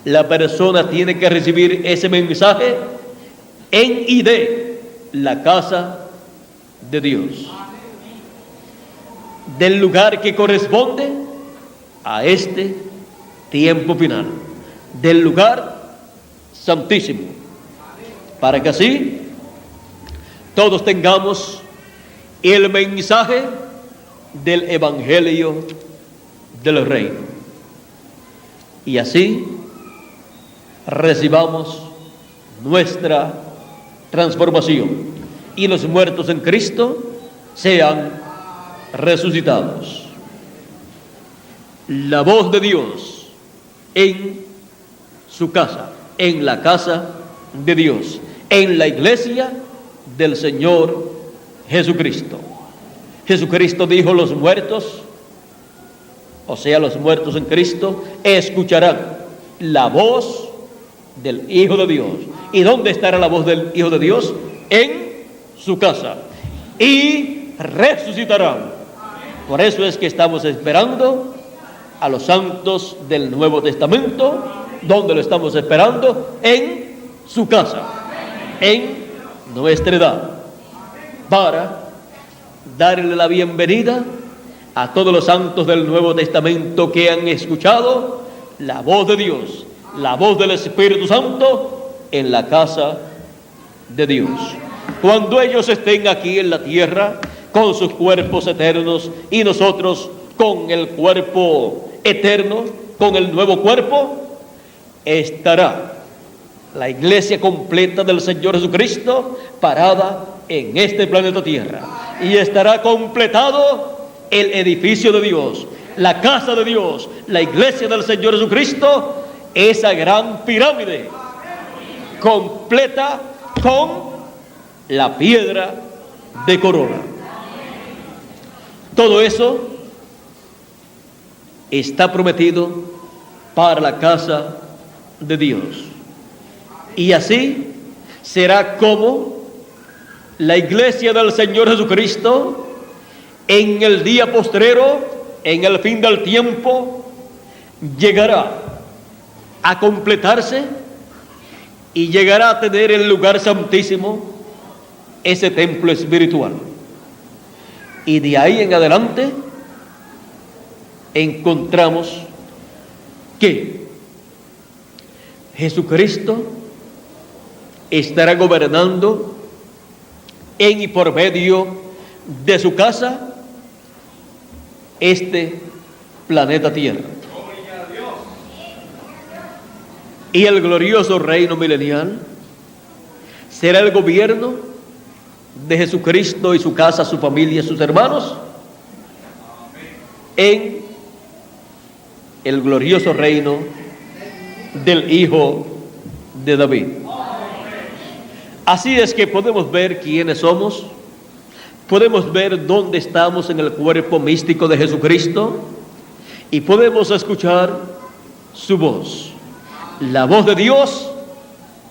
la persona tiene que recibir ese mensaje en y de la casa de Dios, del lugar que corresponde a este tiempo final, del lugar santísimo, para que así todos tengamos el mensaje del Evangelio del Reino. Y así recibamos nuestra transformación y los muertos en Cristo sean resucitados. La voz de Dios en su casa, en la casa de Dios, en la iglesia del Señor Jesucristo. Jesucristo dijo: los muertos, o sea, los muertos en Cristo, escucharán la voz del Hijo de Dios. ¿Y dónde estará la voz del Hijo de Dios? En su casa. Y resucitarán. Por eso es que estamos esperando a los santos del Nuevo Testamento. ¿Dónde lo estamos esperando? En su casa, en nuestra edad, para darle la bienvenida a todos los santos del Nuevo Testamento que han escuchado la voz de Dios, la voz del Espíritu Santo en la casa de Dios. Cuando ellos estén aquí en la tierra con sus cuerpos eternos y nosotros con el cuerpo eterno, con el nuevo cuerpo, estará la iglesia completa del Señor Jesucristo parada en este planeta Tierra, y estará completado el edificio de Dios, la casa de Dios, la iglesia del Señor Jesucristo, esa gran pirámide completa con la piedra de corona. Todo eso está prometido para la casa de Dios. Y así será como la iglesia del Señor Jesucristo en el día postrero, en el fin del tiempo, llegará a completarse y llegará a tener el lugar santísimo, ese templo espiritual. Y de ahí en adelante encontramos que Jesucristo estará gobernando en y por medio de su casa este planeta Tierra. Y el glorioso reino milenial será el gobierno de Jesucristo y su casa, su familia, sus hermanos, en el glorioso reino del Hijo de David. Así es que podemos ver quiénes somos, podemos ver dónde estamos en el cuerpo místico de Jesucristo y podemos escuchar su voz, la voz de Dios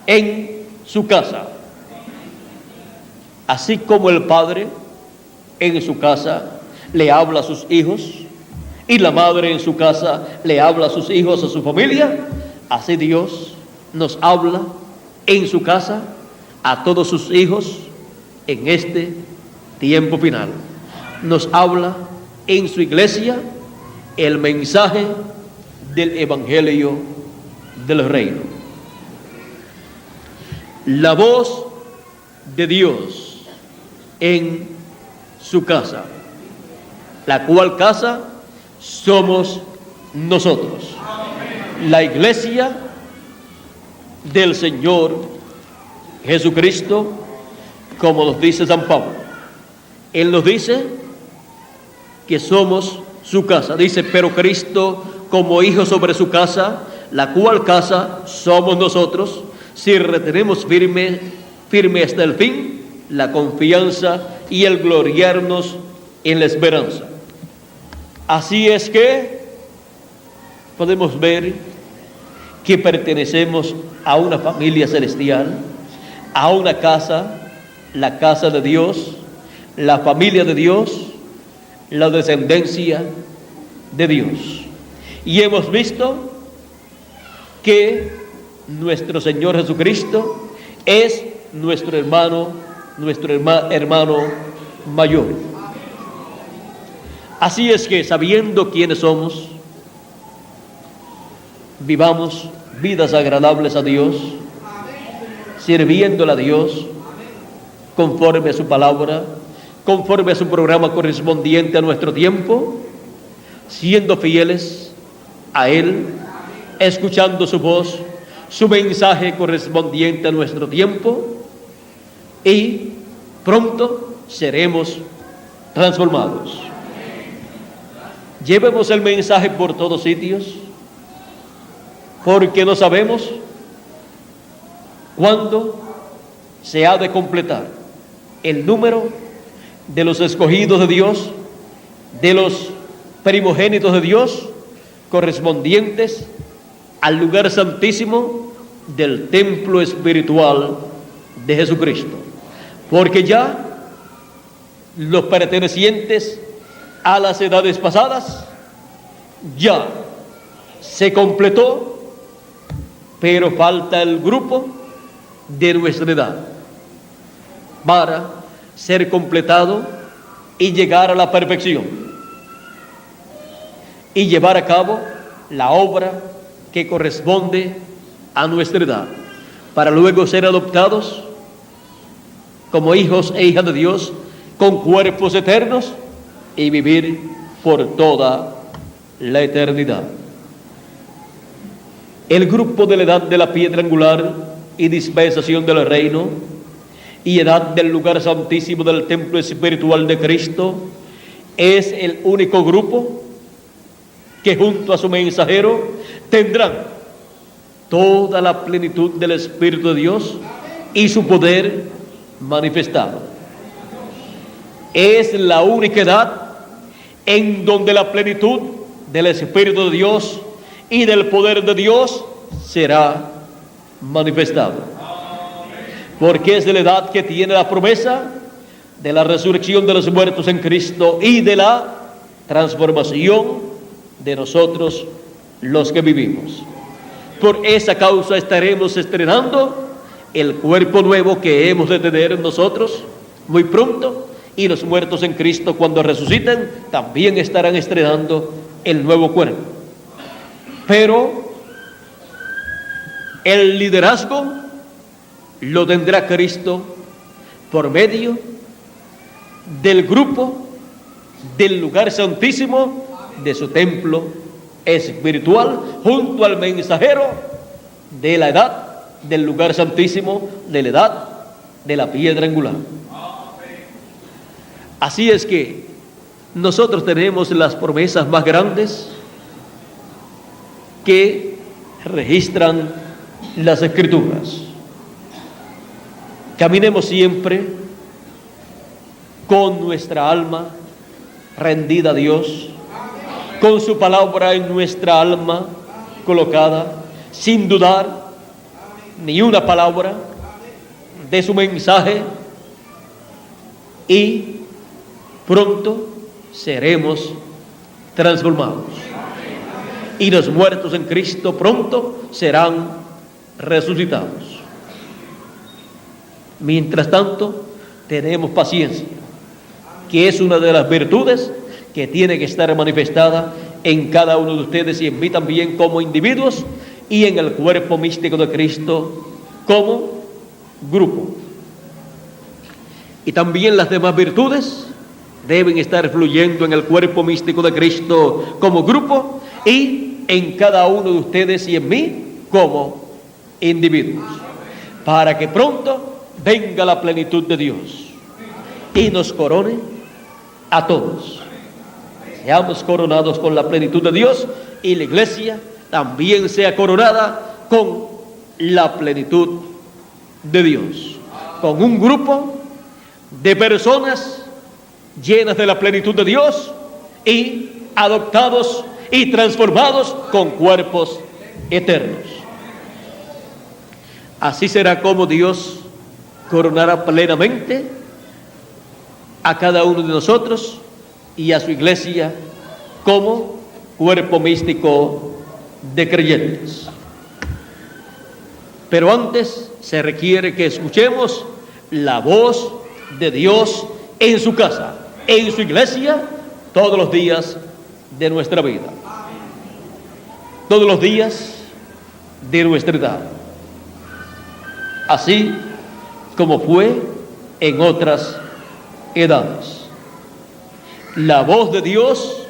en su casa. Así como el padre en su casa le habla a sus hijos y la madre en su casa le habla a sus hijos, a su familia, así Dios nos habla en su casa a todos sus hijos en este tiempo final. Nos habla en su iglesia el mensaje del Evangelio del Reino. La voz de Dios en su casa, la cual casa somos nosotros, la iglesia del Señor Jesucristo, como nos dice San Pablo. Él nos dice que somos su casa. Dice: pero Cristo como hijo sobre su casa, la cual casa somos nosotros, si retenemos firme hasta el fin la confianza y el gloriarnos en la esperanza. Así es que podemos ver que pertenecemos a una familia celestial, a una casa, la casa de Dios, la familia de Dios, la descendencia de Dios. Y hemos visto que nuestro Señor Jesucristo es nuestro hermano mayor. Así es que, sabiendo quiénes somos, vivamos vidas agradables a Dios, sirviéndole a Dios conforme a su palabra, conforme a su programa correspondiente a nuestro tiempo, siendo fieles a Él, escuchando su voz, su mensaje correspondiente a nuestro tiempo, y pronto seremos transformados. Llevemos el mensaje por todos sitios, porque no sabemos cuándo se ha de completar el número de los escogidos de Dios, de los primogénitos de Dios, correspondientes al lugar santísimo del templo espiritual de Jesucristo. Porque ya los pertenecientes a las edades pasadas ya se completó, pero falta el grupo de nuestra edad para ser completado y llegar a la perfección y llevar a cabo la obra que corresponde a nuestra edad, para luego ser adoptados como hijos e hijas de Dios con cuerpos eternos y vivir por toda la eternidad. El grupo de la edad de la piedra angular y dispensación del reino y edad del lugar santísimo del templo espiritual de Cristo es el único grupo que junto a su mensajero tendrán toda la plenitud del Espíritu de Dios y su poder manifestado. Es la única edad en donde la plenitud del Espíritu de Dios y del poder de Dios será manifestado. Porque es la edad que tiene la promesa de la resurrección de los muertos en Cristo y de la transformación de nosotros los que vivimos. Por esa causa estaremos estrenando el cuerpo nuevo que hemos de tener nosotros muy pronto, y los muertos en Cristo, cuando resuciten, también estarán estrenando el nuevo cuerpo. Pero el liderazgo lo tendrá Cristo por medio del grupo del lugar santísimo de su templo espiritual, junto al mensajero de la edad del lugar santísimo, de la edad de la piedra angular. Así es que nosotros tenemos las promesas más grandes que registran las Escrituras. Caminemos siempre con nuestra alma rendida a Dios, con su palabra en nuestra alma colocada, sin dudar ni una palabra de su mensaje, y pronto seremos transformados. Y los muertos en Cristo pronto serán resucitados. Mientras tanto, tenemos paciencia, que es una de las virtudes que tiene que estar manifestada en cada uno de ustedes y en mí también como individuos, y en el cuerpo místico de Cristo como grupo. Y también las demás virtudes deben estar fluyendo en el cuerpo místico de Cristo como grupo, y en cada uno de ustedes y en mí como individuos, para que pronto venga la plenitud de Dios y nos corone a todos. Seamos coronados con la plenitud de Dios, y la iglesia también sea coronada con la plenitud de Dios, con un grupo de personas llenas de la plenitud de Dios y adoptados y transformados con cuerpos eternos. Así será como Dios coronará plenamente a cada uno de nosotros y a su iglesia como cuerpo místico de creyentes. Pero antes se requiere que escuchemos la voz de Dios en su casa, en su iglesia, todos los días de nuestra vida, todos los días de nuestra edad, así como fue en otras edades. La voz de Dios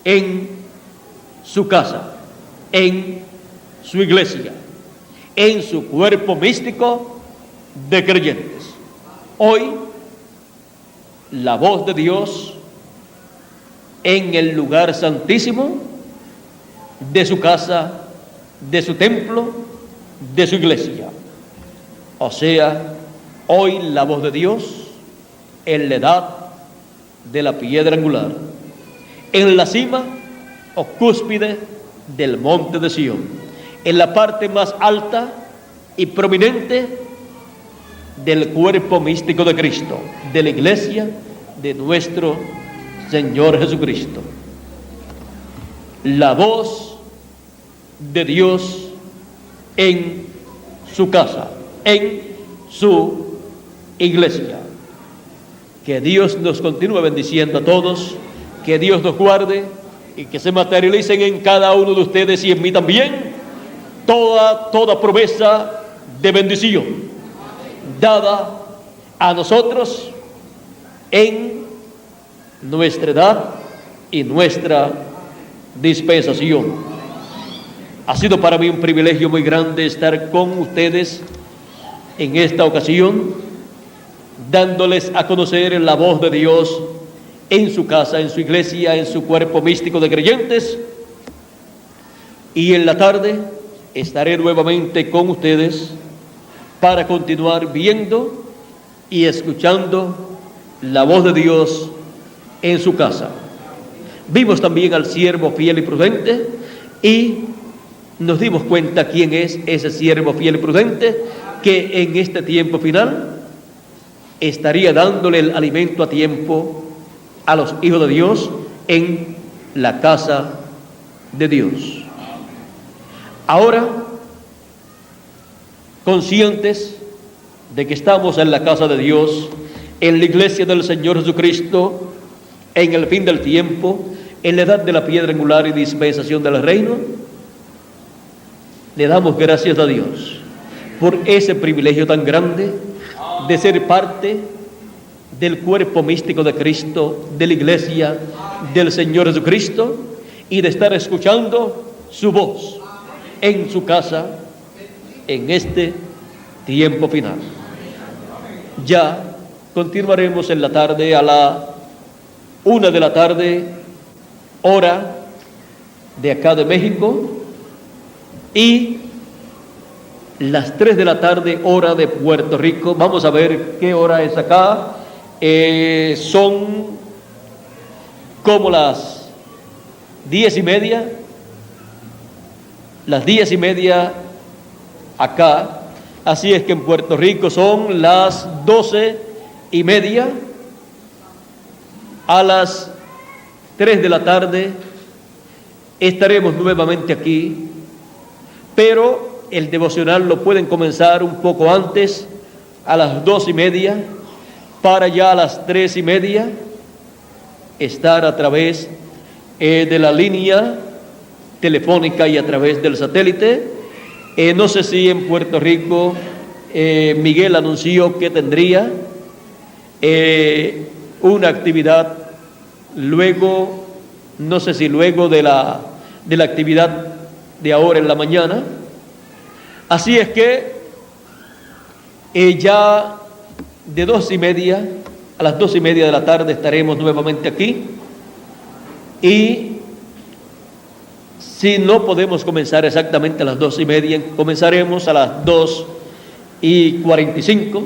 en su casa, en su iglesia, en su cuerpo místico de creyentes. Hoy, la voz de Dios en el lugar santísimo de su casa, de su templo, de su iglesia. O sea, hoy la voz de Dios en la edad de la piedra angular, en la cima o cúspide del monte de Sión, en la parte más alta y prominente del cuerpo místico de Cristo, de la iglesia de nuestro Señor Jesucristo. La voz de Dios en su casa, en su iglesia. Que Dios nos continúe bendiciendo a todos, que Dios nos guarde y que se materialicen en cada uno de ustedes y en mí también toda promesa de bendición dada a nosotros en nuestra edad y nuestra dispensación. Ha sido para mí un privilegio muy grande estar con ustedes en esta ocasión, dándoles a conocer la voz de Dios en su casa, en su iglesia, en su cuerpo místico de creyentes. Y en la tarde estaré nuevamente con ustedes para continuar viendo y escuchando la voz de Dios en su casa. Vimos también al siervo fiel y prudente y nos dimos cuenta quién es ese siervo fiel y prudente que en este tiempo final estaría dándole el alimento a tiempo a los hijos de Dios en la casa de Dios. Ahora, conscientes de que estamos en la casa de Dios, en la iglesia del Señor Jesucristo, en el fin del tiempo, en la edad de la piedra angular y dispensación del reino, le damos gracias a Dios por ese privilegio tan grande de ser parte del cuerpo místico de Cristo, de la iglesia del Señor Jesucristo, y de estar escuchando su voz en su casa en este tiempo final. Ya continuaremos en la tarde a la 1 de la tarde, hora de acá de México, y las 3 de la tarde, hora de Puerto Rico. Vamos a ver qué hora es acá. Son como las 10:30, las 10:30 acá. Así es que en Puerto Rico son las 12:30. A las 3 de la tarde estaremos nuevamente aquí, pero el devocional lo pueden comenzar un poco antes, a las 2:30, para ya a las 3:30 estar a través de la línea telefónica y a través del satélite. No sé si en Puerto Rico Miguel anunció que tendría una actividad luego, no sé si luego de la actividad de ahora en la mañana. Así es que ya de 2:30 a las 2:30 de la tarde estaremos nuevamente aquí, y si no podemos comenzar exactamente a las 2:30, comenzaremos a las 2:45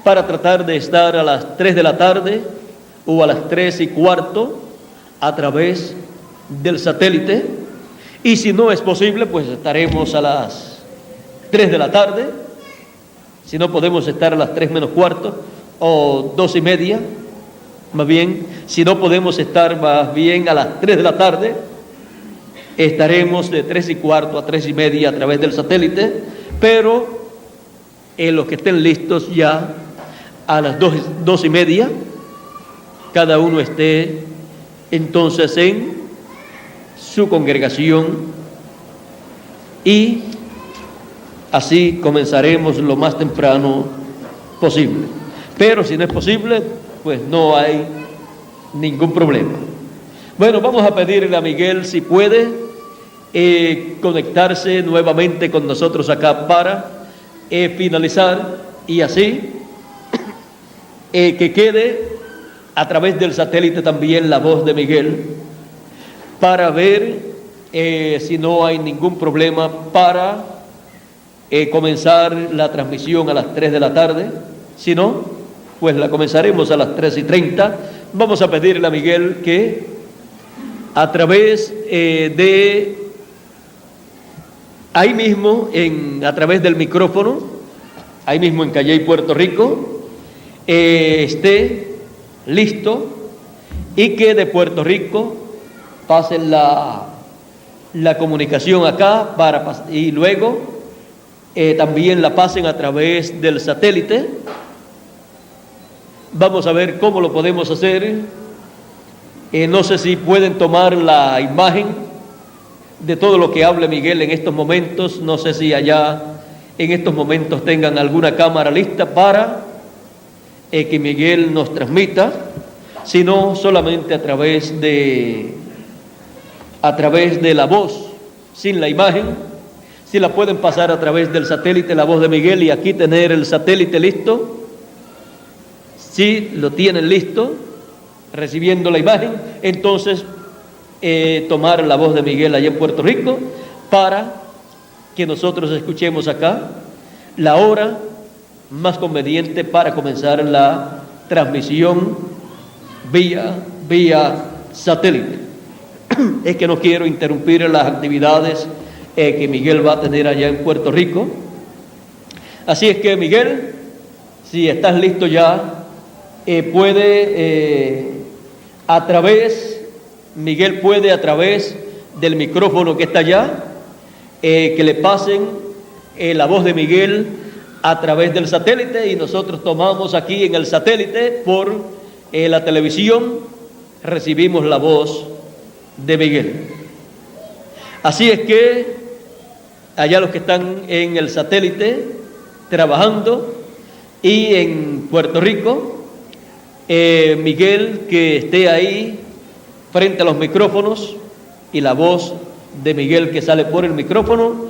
para tratar de estar a las 3 de la tarde o a las 3:15 a través del satélite, y si no es posible, pues estaremos a las 3 de la tarde. Si no podemos estar a las 3:15 o 2:30, más bien, si no podemos estar más bien a las 3 de la tarde, estaremos de 3:15 a 3:30 a través del satélite, pero en los que estén listos ya a las 2:30, cada uno esté entonces en su congregación, y así comenzaremos lo más temprano posible. Pero si no es posible, pues no hay ningún problema. Bueno, vamos a pedirle a Miguel si puede conectarse nuevamente con nosotros acá para finalizar y así que quede a través del satélite también la voz de Miguel para ver si no hay ningún problema para comenzar la transmisión a las 3 de la tarde. Si no, pues la comenzaremos a las 3:30. Vamos a pedirle a Miguel que a través de ahí mismo, a través del micrófono, ahí mismo en Calley, Puerto Rico, esté listo y que de Puerto Rico pasen la comunicación acá y luego también la pasen a través del satélite. Vamos a ver cómo lo podemos hacer. No sé si pueden tomar la imagen de todo lo que hable Miguel en estos momentos. No sé si allá en estos momentos tengan alguna cámara lista para que Miguel nos transmita, sino solamente a través de la voz, sin la imagen. Si la pueden pasar a través del satélite, la voz de Miguel, y aquí tener el satélite listo. Si lo tienen listo, recibiendo la imagen, entonces tomar la voz de Miguel allá en Puerto Rico para que nosotros escuchemos acá la hora más conveniente para comenzar la transmisión vía satélite. Es que no quiero interrumpir las actividades que Miguel va a tener allá en Puerto Rico. Así es que, Miguel, si estás listo ya, Miguel puede a través del micrófono que está allá, que le pasen la voz de Miguel a través del satélite, y nosotros tomamos aquí en el satélite por la televisión, recibimos la voz de Miguel. Así es que allá los que están en el satélite trabajando y en Puerto Rico, Miguel, que esté ahí frente a los micrófonos y la voz de Miguel que sale por el micrófono,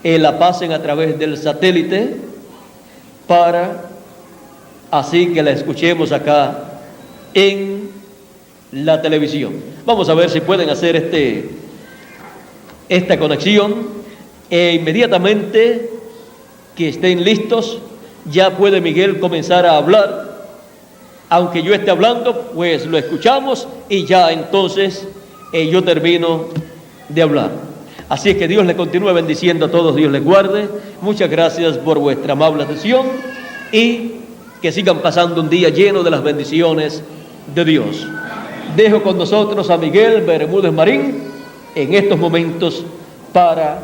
la pasen a través del satélite para así que la escuchemos acá en la televisión. Vamos a ver si pueden hacer esta conexión. Inmediatamente que estén listos, ya puede Miguel comenzar a hablar. Aunque yo esté hablando, pues lo escuchamos y ya entonces yo termino de hablar. Así es que Dios les continúe bendiciendo a todos, Dios les guarde. Muchas gracias por vuestra amable atención y que sigan pasando un día lleno de las bendiciones de Dios. Dejo con nosotros a Miguel Bermúdez Marín en estos momentos para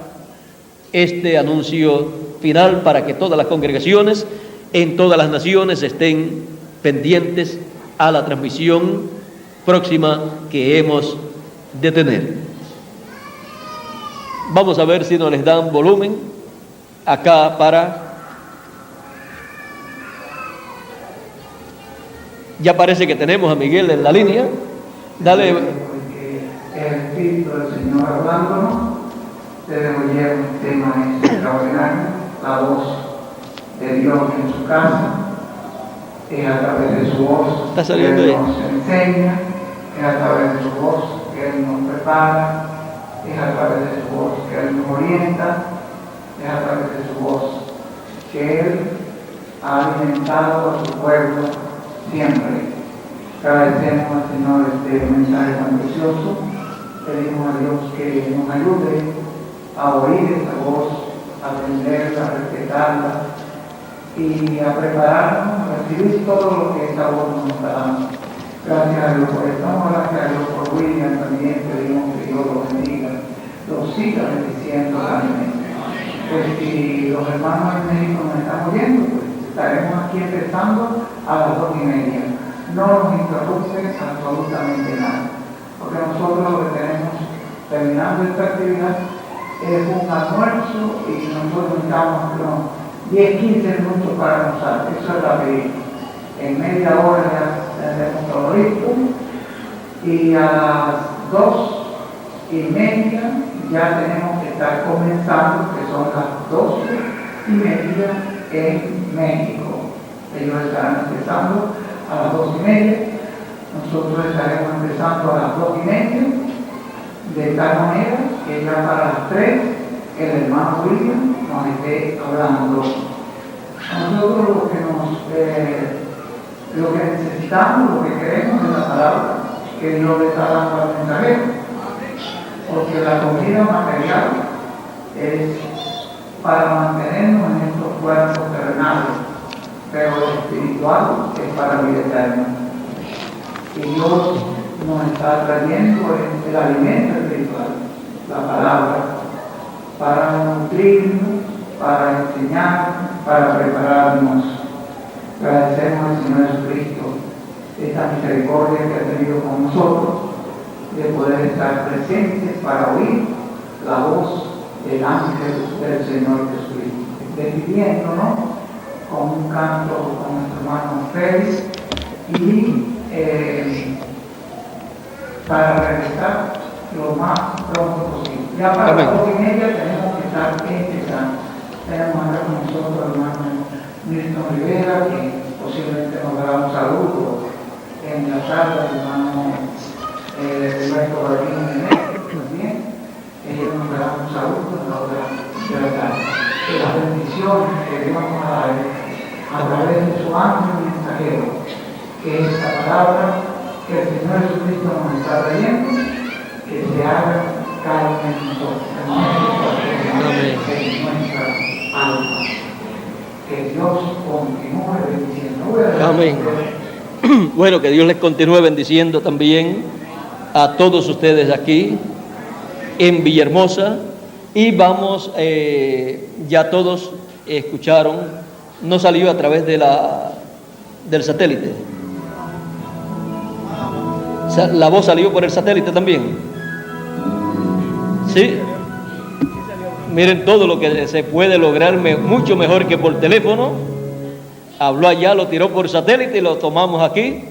este anuncio final, para que todas las congregaciones en todas las naciones estén pendientes a la transmisión próxima que hemos de tener. Vamos a ver si nos les dan volumen acá para... Ya parece que tenemos a Miguel en la línea. Dale. El Espíritu del Señor hablándonos, ustedes oyeron un tema extraordinario, la voz de Dios en su casa. Es a través de su voz ¿Está que saliendo Él ahí? nos enseña, es a través de su voz que Él nos prepara, es a través de su voz que Él nos orienta, es a través de su voz que Él ha alimentado a su pueblo siempre. Agradecemos al Señor este mensaje tan precioso, pedimos a Dios que nos ayude a oír esta voz, a atenderla, a respetarla, y a prepararnos, a recibir todo lo que esta voz nos está dando. Gracias a Dios por esto, gracias a Dios por William también, pedimos que Dios lo bendiga, lo siga bendiciendo grandemente. Pues si los hermanos en México nos están oyendo, pues estaremos aquí empezando a las 2:30. No nos interrumpen absolutamente nada, porque nosotros lo que tenemos terminando esta actividad es un almuerzo y nosotros necesitamos 10-15 minutos para almorzar. Eso es la pedida. En media hora ya tendremos todo listo. Y a las 2:30 ya tenemos que estar comenzando, que son las 12:30 en México. Ellos estarán empezando a las 2:30. Nosotros estaremos empezando a las 2:30, de tal manera que ya para las 3 el hermano William nos esté hablando. Nosotros lo que necesitamos, lo que queremos es la palabra que Dios le está dando al mensajero, porque la comida material es para mantenernos en estos cuerpos terrenales, pero lo espiritual es para la vida eterna. Y Dios nos está trayendo el alimento espiritual, la palabra, para nutrirnos, para enseñar, para prepararnos. Agradecemos al Señor Jesucristo esta misericordia que ha tenido con nosotros, de poder estar presentes para oír la voz del ángel del Señor Jesucristo. Despidiéndonos con un canto con nuestro hermano Félix y para regresar lo más pronto posible. Ya para las 2:30 tenemos que estar empezando. Tenemos acá con nosotros al hermano Milton Rivera, que posiblemente nos dará un saludo en la sala, el hermano Roberto Bardín también. Ellos nos darán un saludo en la hora de la tarde. Que las bendiciones que Dios nos da a través de su ángel mensajero, que es esta palabra que el Señor Jesucristo nos está trayendo, que se haga carne en nosotros, en nuestra alma. Que Dios continúe bendiciendo. Amén. Bueno, que Dios les continúe bendiciendo también a todos ustedes aquí en Villahermosa. Y vamos, ya todos escucharon, no salió a través de del satélite. La voz salió por el satélite también. ¿Sí? Miren todo lo que se puede lograr mucho mejor que por teléfono. Habló allá, lo tiró por satélite y lo tomamos aquí.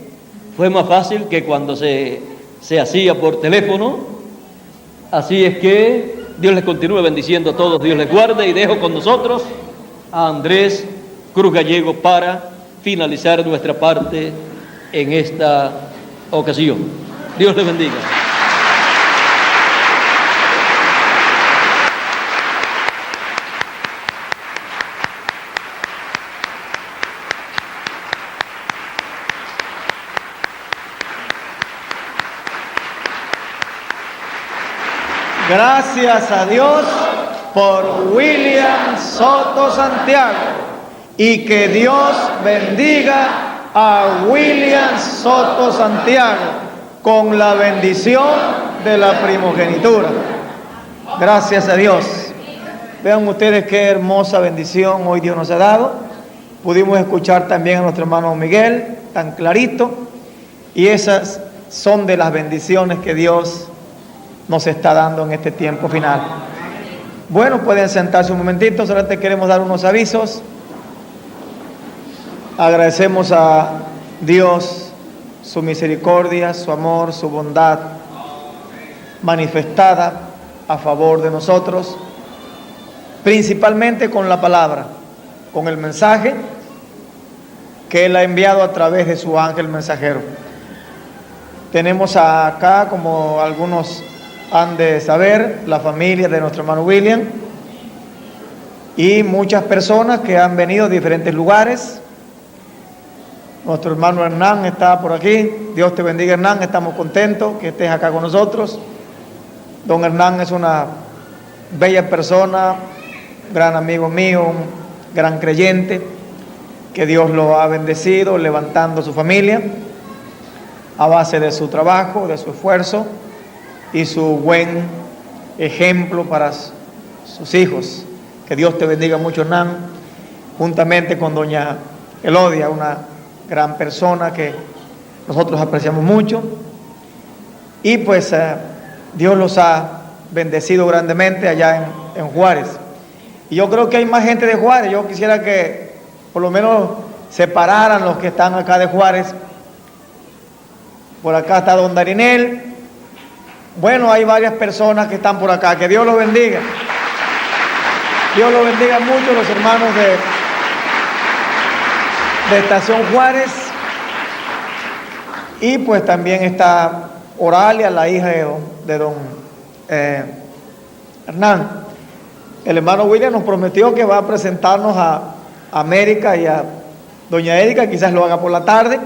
Fue más fácil que cuando se hacía por teléfono. Así es que Dios les continúe bendiciendo a todos, Dios les guarde, y dejo con nosotros a Andrés Cruz Gallego para finalizar nuestra parte en esta ocasión. Dios les bendiga. Gracias a Dios por William Soto Santiago, y que Dios bendiga a William Soto Santiago con la bendición de la primogenitura. Gracias a Dios. Vean ustedes qué hermosa bendición hoy Dios nos ha dado. Pudimos escuchar también a nuestro hermano Miguel tan clarito, y esas son de las bendiciones que Dios nos está dando en este tiempo final. Bueno, pueden sentarse un momentito, solamente queremos dar unos avisos. Agradecemos a Dios su misericordia, su amor, su bondad manifestada a favor de nosotros, principalmente con la palabra, con el mensaje que Él ha enviado a través de su ángel mensajero. Tenemos acá, como algunos han de saber, la familia de nuestro hermano William y muchas personas que han venido de diferentes lugares. Nuestro hermano Hernán está por aquí. Dios te bendiga, Hernán, estamos contentos que estés acá con nosotros. Don Hernán es una bella persona, gran amigo mío, un gran creyente, que Dios lo ha bendecido levantando su familia a base de su trabajo, de su esfuerzo y su buen ejemplo para sus hijos. Que Dios te bendiga mucho, Hernán, juntamente con doña Elodia, una gran persona que nosotros apreciamos mucho. Y pues Dios los ha bendecido grandemente allá en Juárez. Y yo creo que hay más gente de Juárez. Yo quisiera que por lo menos separaran los que están acá de Juárez Por acá está don Darinel. Bueno, hay varias personas que están por acá. Que Dios los bendiga. Dios los bendiga mucho, los hermanos de Estación Juárez. Y pues también está Oralia, la hija de don Hernán. El hermano William nos prometió que va a presentarnos a América y a doña Erika, quizás lo haga por la tarde.